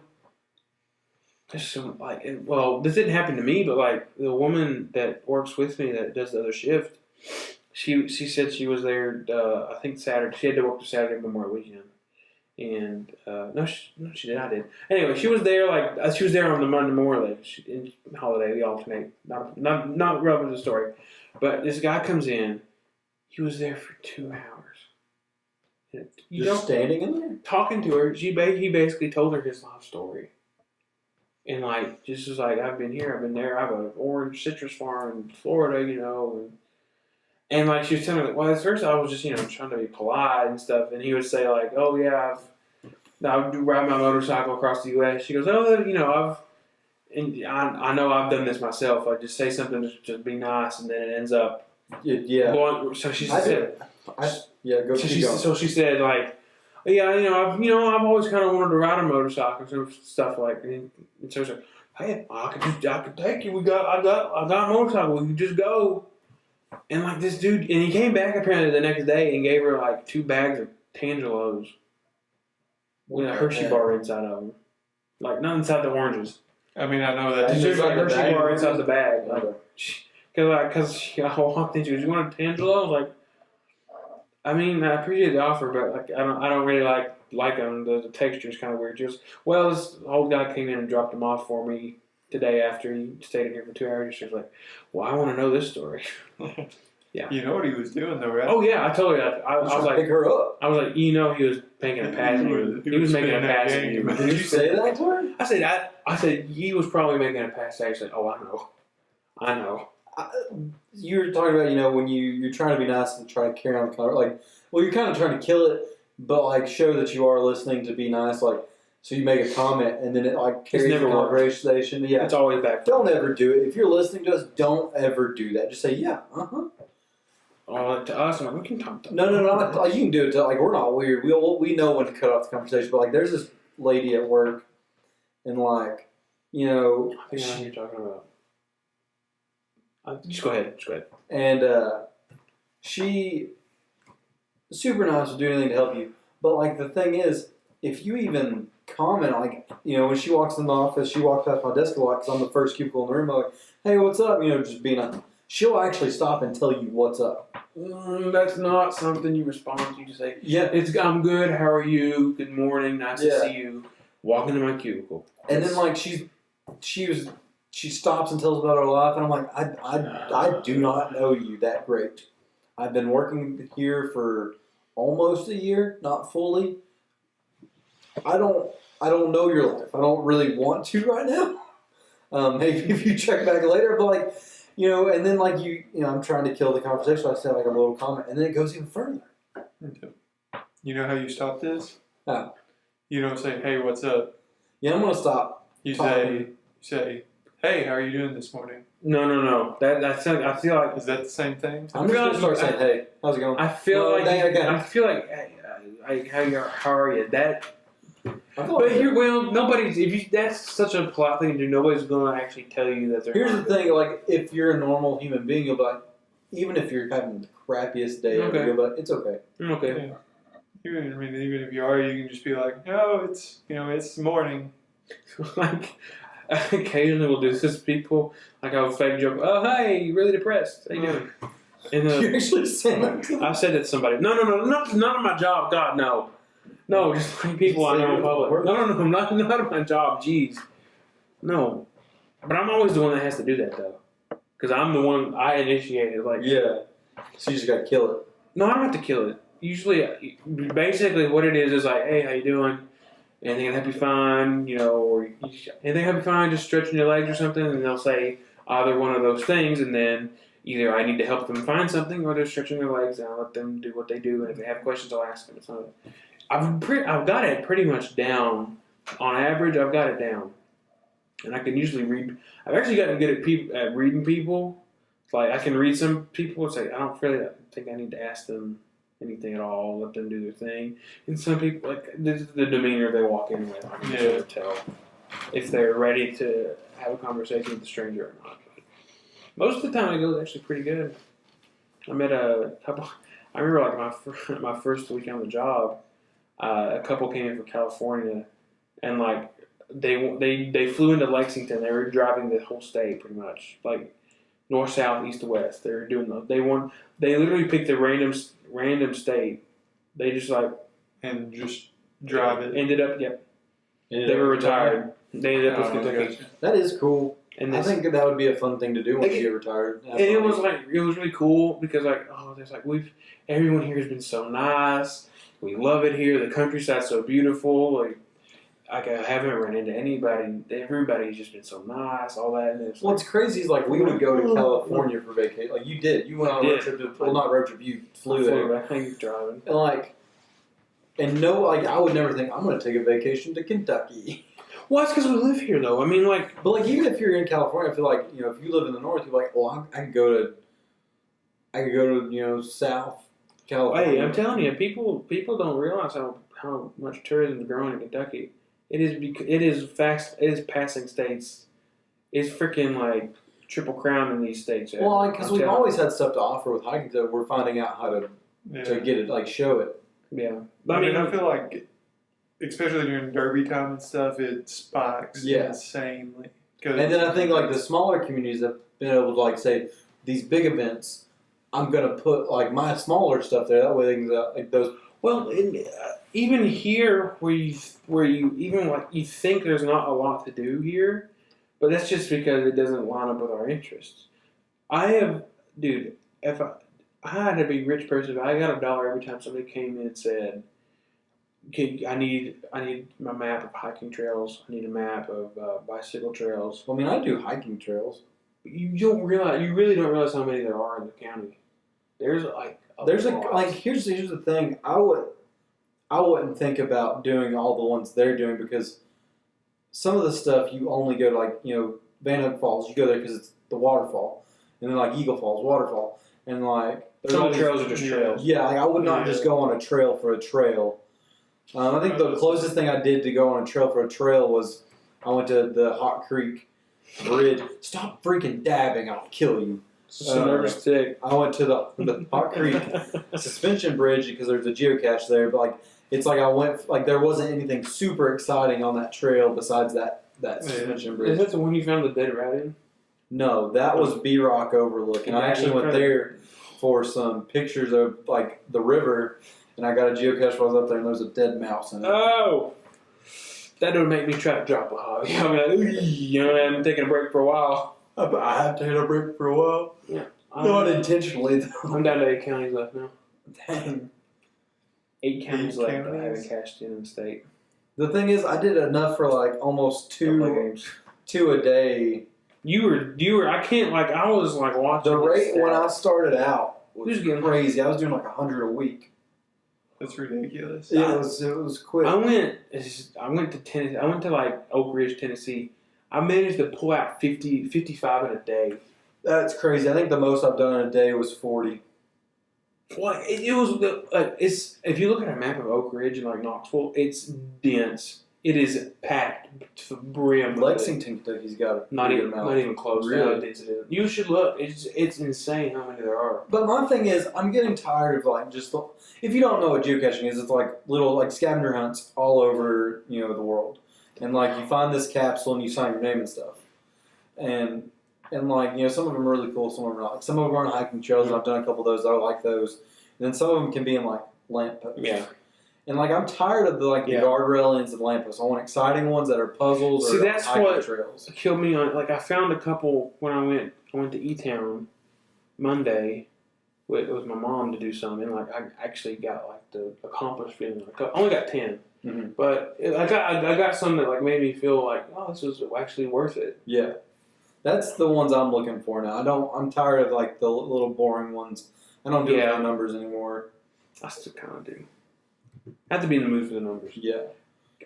This didn't happen to me, but the woman that works with me that does the other shift, she said she was there. I think Saturday. She had to work the Saturday Memorial Weekend, and no, she did. I did. Anyway, she was there. She was there on the Monday Memorial Day holiday. We alternate. Not relevant to the story, but this guy comes in. He was there for 2 hours. Just standing in there, talking to her. He basically told her his life story. And like, just was like, I've been here, I've been there. I have an orange citrus farm in Florida, and like she was telling me, like, well, at first I was just trying to be polite and stuff, and he would say like, oh yeah, I would ride my motorcycle across the U.S. She goes, oh, I know I've done this myself. Like, just say something, just be nice, and then it ends up. Yeah. Going, so she said. Go. So she said like, yeah, I've always kind of wanted to ride a motorcycle and stuff like. And so she said, hey, I could take you. I got a motorcycle. We could just go. And like this dude, and he came back apparently the next day and gave her like 2 bags of Tangelos with a Hershey bar inside of them, like not inside the oranges. I mean, I know that. There's like Hershey bar inside the bag, like, because I walked into it. You want a Tangelo? I was like, I mean, I appreciate the offer, but like I don't really like them. The texture is kind of weird. Just this old guy came in and dropped them off for me today after he stayed in here for 2 hours. She was like, well, I want to know this story. Yeah. You know what he was doing though, right? Oh yeah, I told you. I was like, pick her up. I was like, he was making a pass at you. He was making a pass at you. Did you say that to her? I said he was probably making a pass at you. She said, oh, I know. You were talking about, when you're trying to be nice and try to carry on the conversation. Like, you're kind of trying to kill it, but like show that you are listening to be nice. Like, so you make a comment and then it like carries the conversation. Yeah, it's always back. Don't ever do it. If you're listening to us, don't ever do that. Just say, yeah, Oh, to us, we can talk to them. No. Like, you can do it to, like, we're not weird. We know when to cut off the conversation. But like, there's this lady at work, and like, I think I know who you're talking about. Just go ahead. And she super nice, will do anything to help you. But like the thing is, if you even comment, like when she walks in the office, she walks past my desk a lot because I'm the first cubicle in the room. I'm like, hey, what's up? Just being a. She'll actually stop and tell you what's up. That's not something you respond to. You just say, yeah, I'm good. How are you? Good morning. Nice to see you. Walk into my cubicle. And then like she stops and tells about her life, and I'm like, I do not know you that great. I've been working here for almost a year, not fully. I don't know your life. I don't really want to right now. Maybe if you check back later, but like. And then like I'm trying to kill the conversation. I say like a little comment, and then it goes even further. You know how you stop this? How? You don't say, "Hey, what's up?" Yeah, I'm gonna stop. You say, "Hey, how are you doing this morning?" No. That's I feel like is that the same thing? I'm just gonna start saying, "Hey, how's it going?" I feel like how are you? That. But nobody's. That's such a polite thing to do. Nobody's going to actually tell you that they're. Here's the thing: like, if you're a normal human being, you'll be like, even if you're having the crappiest day ever, you'll be like, it's okay. Okay. Yeah. Even if you are, you can just be like, oh, it's morning. Like, occasionally we'll do this. People like I'll fake joke. Oh, hey, you really depressed? How you doing? And you actually say that. I said it to somebody. No, not on my job. God, no. No, just like people I know in public. No, not at my job. Jeez. No. But I'm always the one that has to do that, though. Because I'm the one, I initiated. Like, yeah. So you just got to kill it. No, I don't have to kill it. Usually, basically what it is like, hey, how you doing? Anything that'll help you fine? Or anything help you fine, just stretching your legs or something? And they'll say either one of those things, and then either I need to help them find something, or they're stretching their legs, and I'll let them do what they do. And if they have questions, I'll ask them. It's not. I've got it pretty much down. On average, I've got it down, and I can usually read. I've actually gotten good at reading people. It's like I can read some people. It's like I don't really think I need to ask them anything at all. Let them do their thing. And some people, like the demeanor they walk in with, I can sort of tell if they're ready to have a conversation with a stranger or not. But most of the time, it goes actually pretty good. I met a couple. I remember like my first week on the job. A couple came in from California, and like they flew into Lexington. They were driving the whole state pretty much, like north, south, east to west. They were doing They literally picked a random state. They just and just drive it. Ended up, yep. They were retired. They ended up with Kentucky. That is cool. And I think that would be a fun thing to do once you get retired. And it was really cool because everyone here has been so nice. We love it here. The countryside's so beautiful. Like, like I haven't run into anybody. Everybody's just been so nice, all that. And it's What's crazy is like we would go to California for vacation. Like you did. You went on a road trip to, well, not road trip. You flew there. I think driving. And like, and no, like I would never think I'm going to take a vacation to Kentucky. Well, that's because we live here, though. I mean, like, but like even if you're in California, I feel like if you live in the north, you're like, well, I could go to South California. Hey, I'm telling you, people don't realize how much tourism is growing in Kentucky. It is passing states. It's freaking like triple crown in these states. Well, because we've always had stuff to offer with hiking, so we're finding out how to get it, like show it. Yeah, I mean, I feel like, especially during Derby time and stuff, it spikes insanely. And then I think like the smaller communities have been able to like say these big events, I'm gonna put like my smaller stuff there. That way they can like those. Well, even here, where you even like you think there's not a lot to do here, but that's just because it doesn't line up with our interests. If I had to be a rich person, I got $1 every time somebody came in and said, "Okay, I need my map of hiking trails. I need a map of bicycle trails." Well, I mean, I do hiking trails. You really don't realize how many there are in the county. There's like here's the thing. I wouldn't think about doing all the ones they're doing because some of the stuff you only go to like Van Hook Falls. You go there because it's the waterfall, and then like Eagle Falls waterfall, and like some trails are just trails. Yeah, like I would not just go on a trail for a trail. I think the closest thing I did to go on a trail for a trail was I went to the Hot Creek Bridge. Stop freaking dabbing! I'll kill you. It's a nervous tick. I went to the Hot Creek suspension bridge because there's a geocache there, but like it's like I went like there wasn't anything super exciting on that trail besides that suspension bridge. Is that the one you found the dead rat in? No, that was B-Rock Overlook, and I actually went there for some pictures of like the river, and I got a geocache while I was up there, and there was a dead mouse in it. Oh, that would make me try to drop a hobby. I'm like, I'm taking a break for a while. I have to hit a break for a while. Yeah, not intentionally though. I'm down to 8 counties left now. Dang. 8 counties left that I haven't cashed in the state. The thing is, I did enough for like almost two a day. You were. I can't like. I was like watching. The rate when I started out was getting crazy. I was doing like 100 a week. That's ridiculous. It was quick. I went to Tennessee. I went to like Oak Ridge, Tennessee. I managed to pull out 55 in a day. That's crazy. I think the most I've done in a day was 40. Well, it was it's if you look at a map of Oak Ridge and like Knoxville, it's dense. It is packed to the brim. Lexington, Kentucky's got not even close. Really? How dense it is. You should look. It's insane how many there are. But my thing is, I'm getting tired of like just if you don't know what geocaching is, it's like little like scavenger hunts all over the world, and like you find this capsule and you sign your name and stuff, and like some of them are really cool, some of them are not. Some of them are on hiking trails, and I've done a couple of those. I like those, and then some of them can be in like lampposts. Yeah. And like I'm tired of the guardrail ends of lampposts. I want exciting ones that are puzzles. See, or that's hiking what trails. Killed me on. Like I found a couple when I went to E-Town Monday. It was my mom to do something. Like I actually got like the accomplished feeling. I only got 10, but I got some that like made me feel like, oh, this was actually worth it. Yeah, that's the ones I'm looking for now. I'm tired of like the little boring ones. I don't do the numbers anymore. I still kind of do. I have to be in the mood for the numbers. Yeah.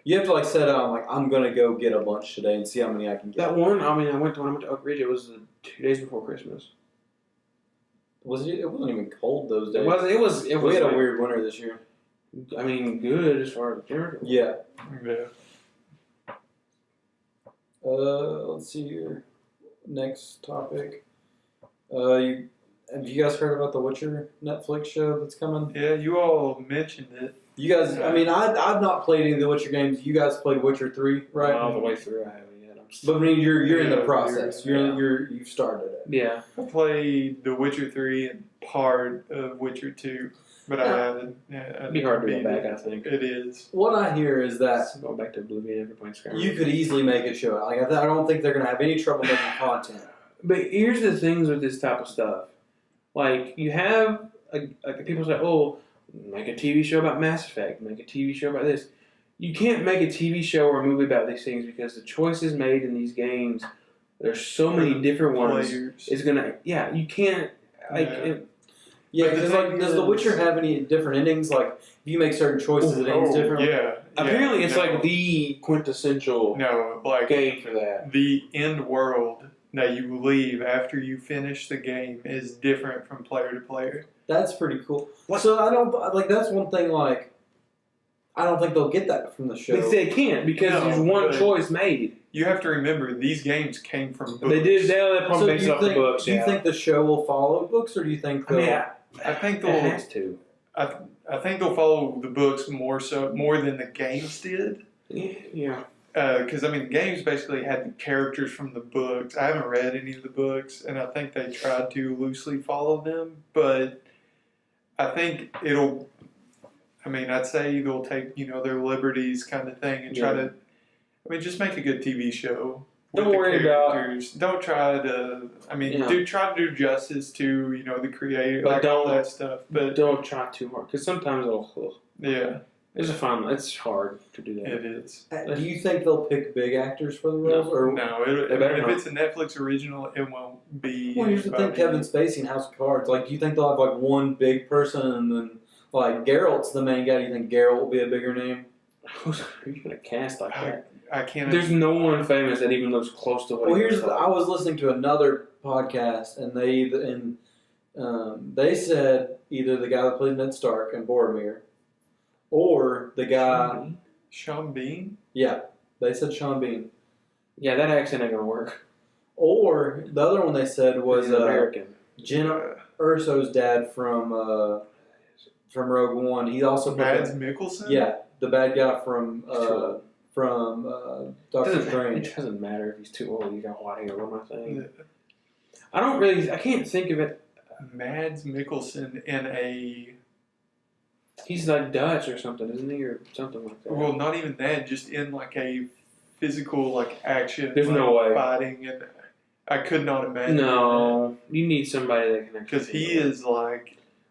You have to like set out like I'm gonna go get a bunch today and see how many I can get. That one, I mean, when I went to Oak Ridge, it was 2 days before Christmas. Was it? It wasn't even cold those days. It was. We had a weird winter this year. I mean, good as far as temperature. Yeah. Yeah. Let's see here. Next topic. Have you guys heard about the Witcher Netflix show that's coming? Yeah, you all mentioned it. You guys, I mean, I've not played any of the Witcher games. You guys played Witcher 3, right? All the way through, I haven't yet. But I mean, you're in the process. You've started it. Yeah. I played The Witcher 3 and part of Witcher 2, but I haven't. It'd be hard to go back, I think. It is. What I hear is that going back to Oblivion every point Skyrim. You could easily make a show. Like I don't think they're gonna have any trouble making content. But here's the things with this type of stuff. Like you have like people say, oh, make a TV show about Mass Effect, make a TV show about this. you can't make a TV show or a movie about these things because the choices made in these games, there's so many different ones. It's gonna, you can't like. Yeah, because like, does The Witcher have any different endings? Like, if you make certain choices, it ends differently. Yeah. Apparently, it's like the quintessential game for that. The end world that you leave after you finish the game is different from player to player. That's pretty cool. So I don't like. That's one thing. Like, I don't think they'll get that from the show. They can't because there's one choice made. You have to remember these games came from books. They did. They probably based off the books. Do you think the show will follow books, or do you think? I think they'll. It has to. I think they'll follow the books more than the games did. Yeah. Because the games basically had the characters from the books. I haven't read any of the books, and I think they tried to loosely follow them. But I think it'll. I'd say they'll take their liberties, kind of thing, and try to. Just make a good TV show. Don't worry about. Don't try to. Try to do justice to the creator, but all that stuff. But don't try too hard because sometimes it'll. Yeah. It's hard to do that. It is. Do you think they'll pick big actors for the roles? No. If it's a Netflix original, it won't be. Well, here's the thing: Kevin Spacey in House of Cards. Like, do you think they'll have like one big person, and then like Geralt's the main guy? Do you think Geralt will be a bigger name? Who are you gonna cast like that? I can't. There's no one famous that even looks close to what. Well, I was listening to another podcast, and they said either the guy that played Ned Stark in Boromir, or the guy Sean Bean. Yeah, they said Sean Bean. Yeah, that accent ain't gonna work. Or the other one they said was American. Jenna Urso's dad from Rogue One. He also Mads Mikkelsen. Yeah, the bad guy from Doctor Strange. It doesn't matter if he's too old. He's got white hair. What am I saying? I can't think of it. Mads Mikkelsen in a. He's like Dutch or something, isn't he, or something like that? Well, not even that. Just in like a physical action. There's no way fighting, and I could not imagine. No, you need somebody that can. Because he is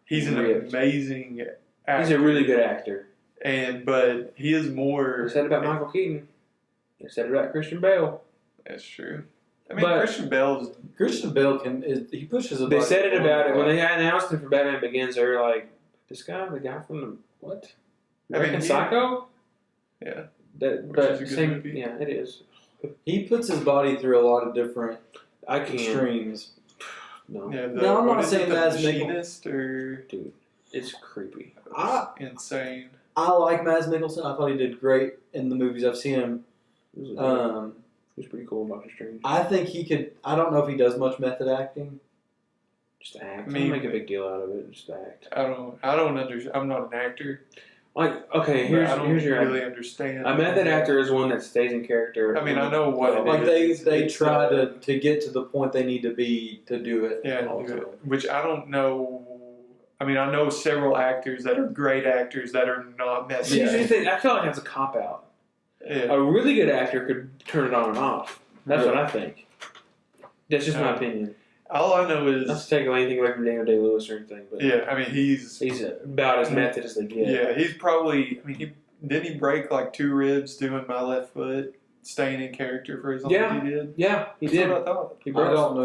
he's an amazing actor. He's a really good actor. But he is more. They said about Michael Keaton. They said about Christian Bale. That's true. Christian Bale he pushes a They said it about it when they announced him for Batman Begins. They were like, "This guy, the guy from the what? American Psycho." Yeah. But same. Movie. Yeah, it is. He puts his body through a lot of different extremes. No. Yeah, I'm not saying that as Dude, it's creepy. Insane. I like Mads Mikkelsen. I thought he did great in the movies I've seen him. He was pretty cool in Doctor Strange. I think he could. I don't know if he does much method acting. Just act. Don't make a big deal out of it. Just act. I don't understand. I'm not an actor. Here's your really understand. A method actor is one that stays in character. I know what. They try to get to the point they need to be to do it. Yeah, which I don't know. I know several actors that are great actors that are not method actors. I feel like that's a cop out. Yeah. A really good actor could turn it on and off. That's what I think. That's just my opinion. All I know is not to take anything away from Daniel Day-Lewis or anything, but he's about as method as they get. Yeah, he's probably. Didn't he break 2 ribs doing My Left Foot, staying in character for as long as he did? Yeah, he did. That's what I thought. I don't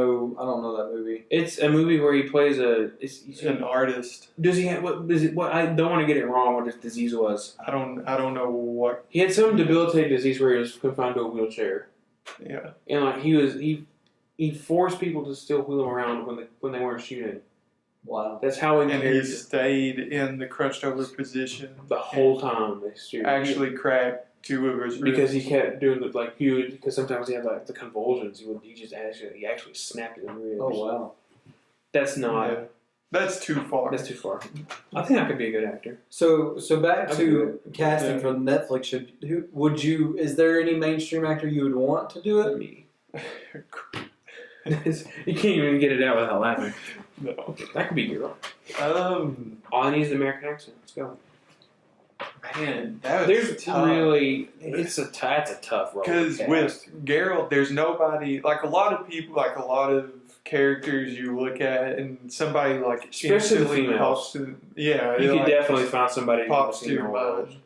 know that movie. It's a movie where he plays he's an artist. Does he have what I don't want to get it wrong what his disease was. I don't know what he had some debilitating disease where he was confined to a wheelchair. Yeah. And he forced people to still wheel him around when they weren't shooting. Wow. That's how he stayed in the crunched over position the whole time they shoot. Actually cracked 2 of his ribs. Because he kept doing because sometimes he had the convulsions. He actually snapped his ribs. Oh wow. That's not. Yeah. That's too far. That's too far. I think I could be a good actor. So back to casting for Netflix. Is there any mainstream actor you would want to do it? Me. You can't even get it out without laughing. No. That could be good. All I need is the American accent. Let's go. Man, that's a tough role. Because with Geralt, there's nobody, a lot of people, a lot of characters you look at, and somebody especially the females. You could definitely find somebody pops to your mind.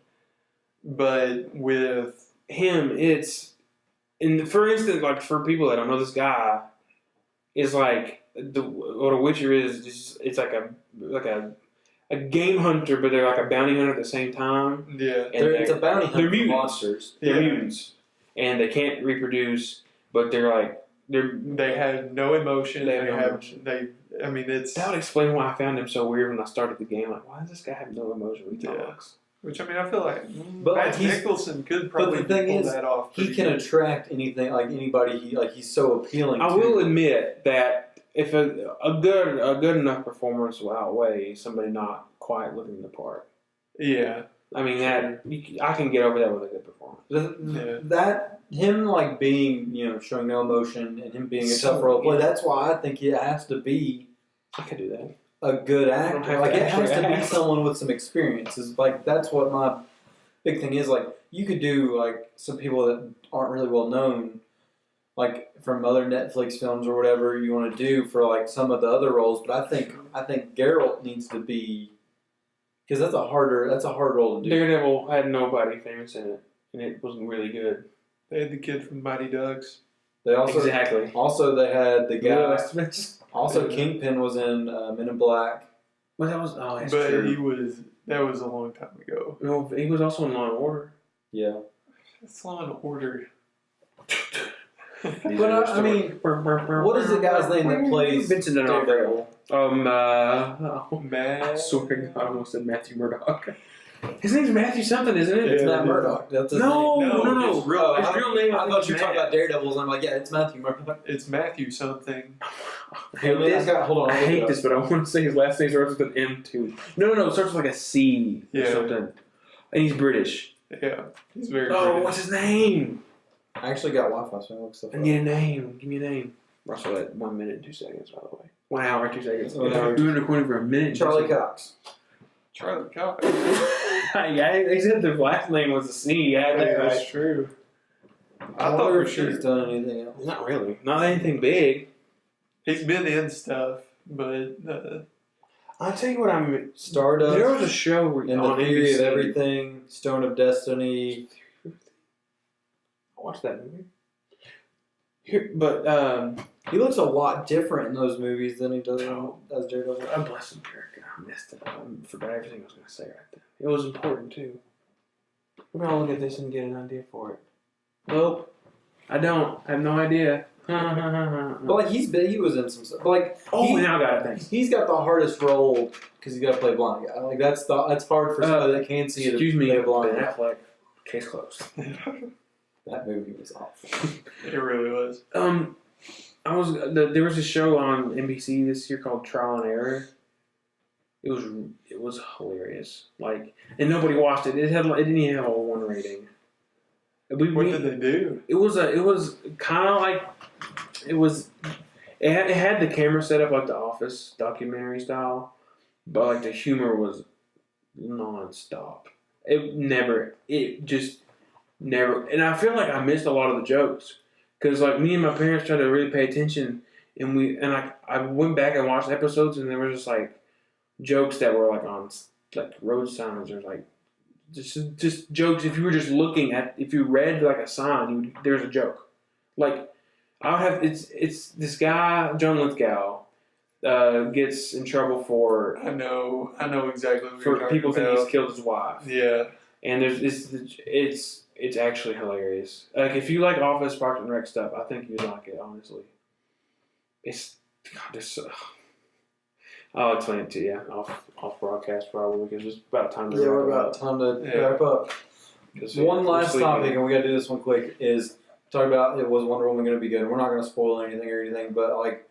but with him, and for instance, like for people that don't know this guy, is like what a Witcher is. It's like a game hunter, but they're like a bounty hunter at the same time. yeah, And It's a bounty hunter they're for mutants. monsters. They're Yeah. mutants, and they can't reproduce, but they have no emotion. They have no emotion. I mean, it's that would explain why I found him so weird when I started the game. Like, why does this guy have no emotion when he Yeah. talks? which I mean, I feel like But, like, Matt he's- Nicholson could but the probably thing pull is, that off. He pretty can good. attract anything, like anybody. He's so appealing. I to. will admit that if a good enough performance will outweigh somebody not quite looking the part. Yeah, I mean I can get over that with a good performance. Yeah. That him like being showing no emotion and him being a So, tough role play. yeah. That's why I think it has to be I could do that. a good don't actor. have Like to it has to actually be act. someone with some experience. Is like that's what my big thing is. Like you could do like some people that aren't really well known, like from other Netflix films or whatever you want to do for like some of the other roles. But I think Geralt needs to be because that's a hard role to do. Daredevil had nobody famous in it, and it wasn't really good. they had the kid from Mighty Ducks. They also Exactly. Also they had the guy. But Also Yeah. Kingpin was in Men in Black. that was that's But true. that was a long time ago. No, he was also in Law and Order. Yeah. It's Law and Order. But I mean, what is the guy's name that plays Vincent D'Onofrio? Daredevil? Matt. I swear to God, I almost said Matthew Murdock. His name's Matthew something, isn't it? It's Yeah, Matt yeah. Murdock. That's his No, name. no. His real, His real name. I thought you were talking about Matt. Daredevils. I'm like, yeah, it's Matthew Murdock. It's Matthew something. I hate this. Hold on. I hate this, but I want to say his last name starts with an M too. No, it starts with like a C or Yeah. something. And he's British. Yeah, he's very. Oh, British. what's his name? I actually got Wi-Fi, so I look stuff I up. need a name. Give me a name. Russell at 1 minute and 2 seconds, by the way. 1 hour and 2 seconds. Oh, no. We've been recording for a minute. and 2 Charlie seconds. Cox. Charlie Cox. Yeah, they said their last name was a C. Yeah, That's right. true. I thought wonder for if sure. she's done anything else. Not really. Not anything big. He's been in stuff, but I'll tell you what I'm. Stardust. There was a show where, In the on Theory of NBC. Everything, Stone of Destiny. I watched that movie. Here, but He looks a lot different in those movies than he does as Daredevil. I'm blessed him, Eric. I missed it. I forgot everything I was going to say right there. It was important too. Maybe I'll look at this and get an idea for it. Nope, I don't. I have no idea. But like he was in some stuff. But like Now I got it. Thanks. he's got the hardest role because he's got to play a blind guy. Like that's hard for somebody that can't see it. Excuse to me, play a Ben blind guy. Affleck. Case closed. That movie was awful. it really was. There was a show on NBC this year called Trial and Error. It was hilarious. Like, and nobody watched it. It didn't even have a 1 rating. What did they do? It was kind of like it had the camera set up like The Office documentary style, but like the humor was nonstop. It just never. And I feel like I missed a lot of the jokes because like me and my parents tried to really pay attention, and I went back and watched episodes, and there were just like jokes that were like on like road signs or like. Just jokes. If you were just looking at, if you read like a sign, there's a joke. Like I would have. It's this guy John Lithgow gets in trouble for I know exactly what you're talking people think about. he's killed his wife. Yeah, And it's actually hilarious. Like if you like Office, Parks and Rec stuff, I think you'd like it. Honestly, it's God, this. I'll explain it to you off broadcast probably because it's about time to Yeah, we're wrap about up. time to Yeah. wrap up. One last topic, and we got to do this one quick. Is talk about it was Wonder Woman going to be good? We're not going to spoil anything, but like,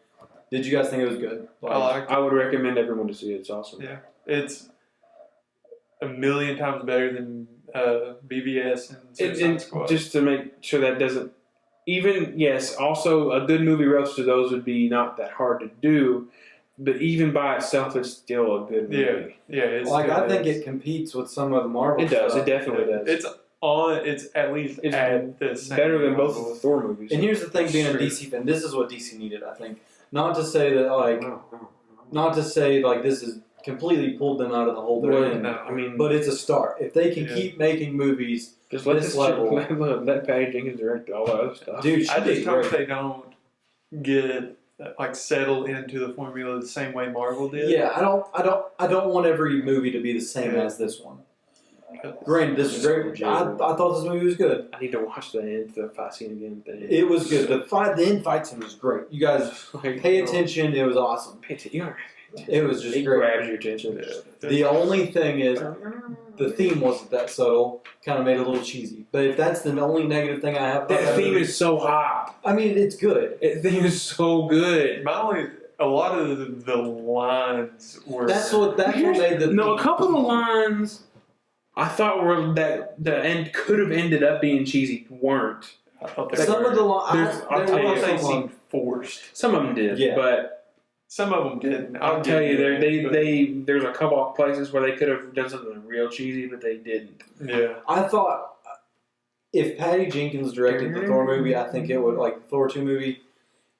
did you guys think it was good? I like I would recommend everyone to see it. It's awesome. Yeah. It's a million times better than BVS and Suicide Squad. Just to make sure that doesn't yes, also a good movie roast to those would be not that hard to do, but even by itself, it's still a good movie. yeah. It's like I good. think it competes with some of the Marvel. It does. stuff. It definitely does. It's at least It's at the same better than both of level. the Thor movies. And here's the thing, being Sure. a DC fan, this is what DC needed. I think not to say that like, not to say like this is completely pulled them out of the hole they're in. No. I mean, But it's a start. If they can Yeah. keep making movies, just let this this level- let Patty Jenkins direct all the other stuff. dude, I she just did hope great. they don't get like settle into the formula the same way Marvel did. Yeah, I don't want every movie to be the same Yeah. as this one. Granted, this is great. I thought this movie was good. I need to watch the fight scene again. It was good. The end fight scene was great. You guys Like, pay attention. It was awesome. It was just It great. grabs your attention. The only thing is, the theme wasn't that subtle. Kind of made it a little cheesy. But if that's the only negative thing I have, about That theme movie, is so hot. I mean, it's good. That theme is so good. A lot of the lines were. That's what made the No, a couple of lines I thought were that the end could have ended up being cheesy weren't. I thought they Some were. of the lines. I'll tell you, they seemed forced. Some of them did, Yeah. but Some of them didn't. I'll tell you, there's a couple of places where they could have done something real cheesy, but they didn't. Yeah. I thought if Patty Jenkins directed the Thor movie, I think it would, like the Thor 2 movie,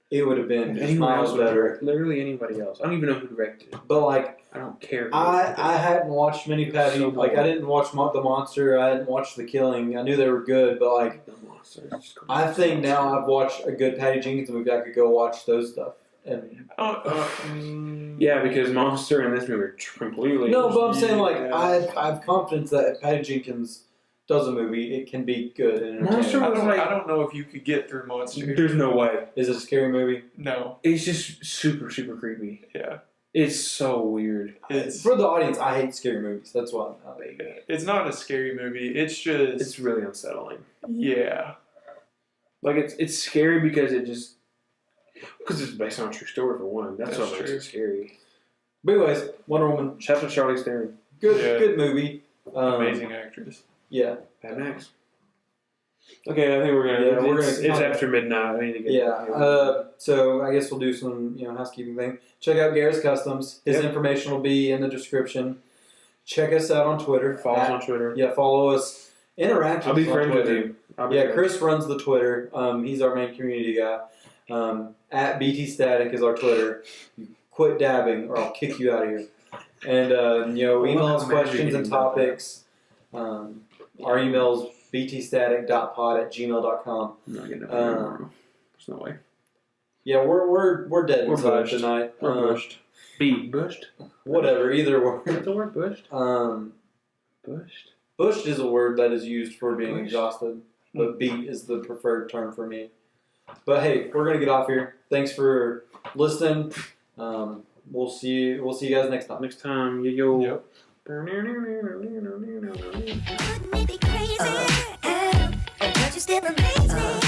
it would have been just Anyone else miles would better. direct, literally anybody else. I don't even know who directed it. But like, I don't care. I hadn't watched many Patty. So Like, I didn't watch The Monster. I hadn't watched The Killing. I knew they were good, but like, The monster is just going I think now I've watched a good Patty Jenkins movie. I could go watch those stuff. And yeah, because Monster and this movie are completely. no, but I'm saying like Yeah. I have confidence that if Patty Jenkins does a movie, it can be good and Monster entertaining. I don't know if you could get through Monster. There's no way. Is it a scary movie? No. It's just super, super creepy. Yeah. It's so weird. It's For the audience, I hate scary movies. That's why I'm not big. it's not a scary movie. It's just It's really unsettling. yeah. Like it's scary because it's based on a true story for one. That's what That's makes true. it scary. But anyways, Wonder Woman, Shout out to Charlize Theron. Yeah. good movie. Amazing actress. Yeah, Bad Max. Okay, I think we're gonna. Yeah, we're it's gonna- after midnight. I need to get. yeah. So I guess we'll do some housekeeping thing. Check out Gara's Customs. His Yep. information will be in the description. Check us out on Twitter. Follow us on Twitter. Yeah, follow us. Interact with I'll be us on friends with Twitter. you. I'll be Yeah, friends. Chris runs the Twitter. He's our main community guy. At BT Static is our Twitter. You quit dabbing, or I'll kick you out of here. And email us questions and topics. Our email is btstatic.pod@gmail.com. I'm not getting up tomorrow. There's no way. Yeah, we're dead We're inside bushed. tonight. We're bushed. Bushed? Whatever, either Is that word. the word bushed? Bushed. Bushed is a word that is used for being Bushed. exhausted, but beat is the preferred term for me. But hey, we're gonna get off here. Thanks for listening. We'll see you guys next time. Next time, yo. Yep. Could me be crazy, but you still amaze me.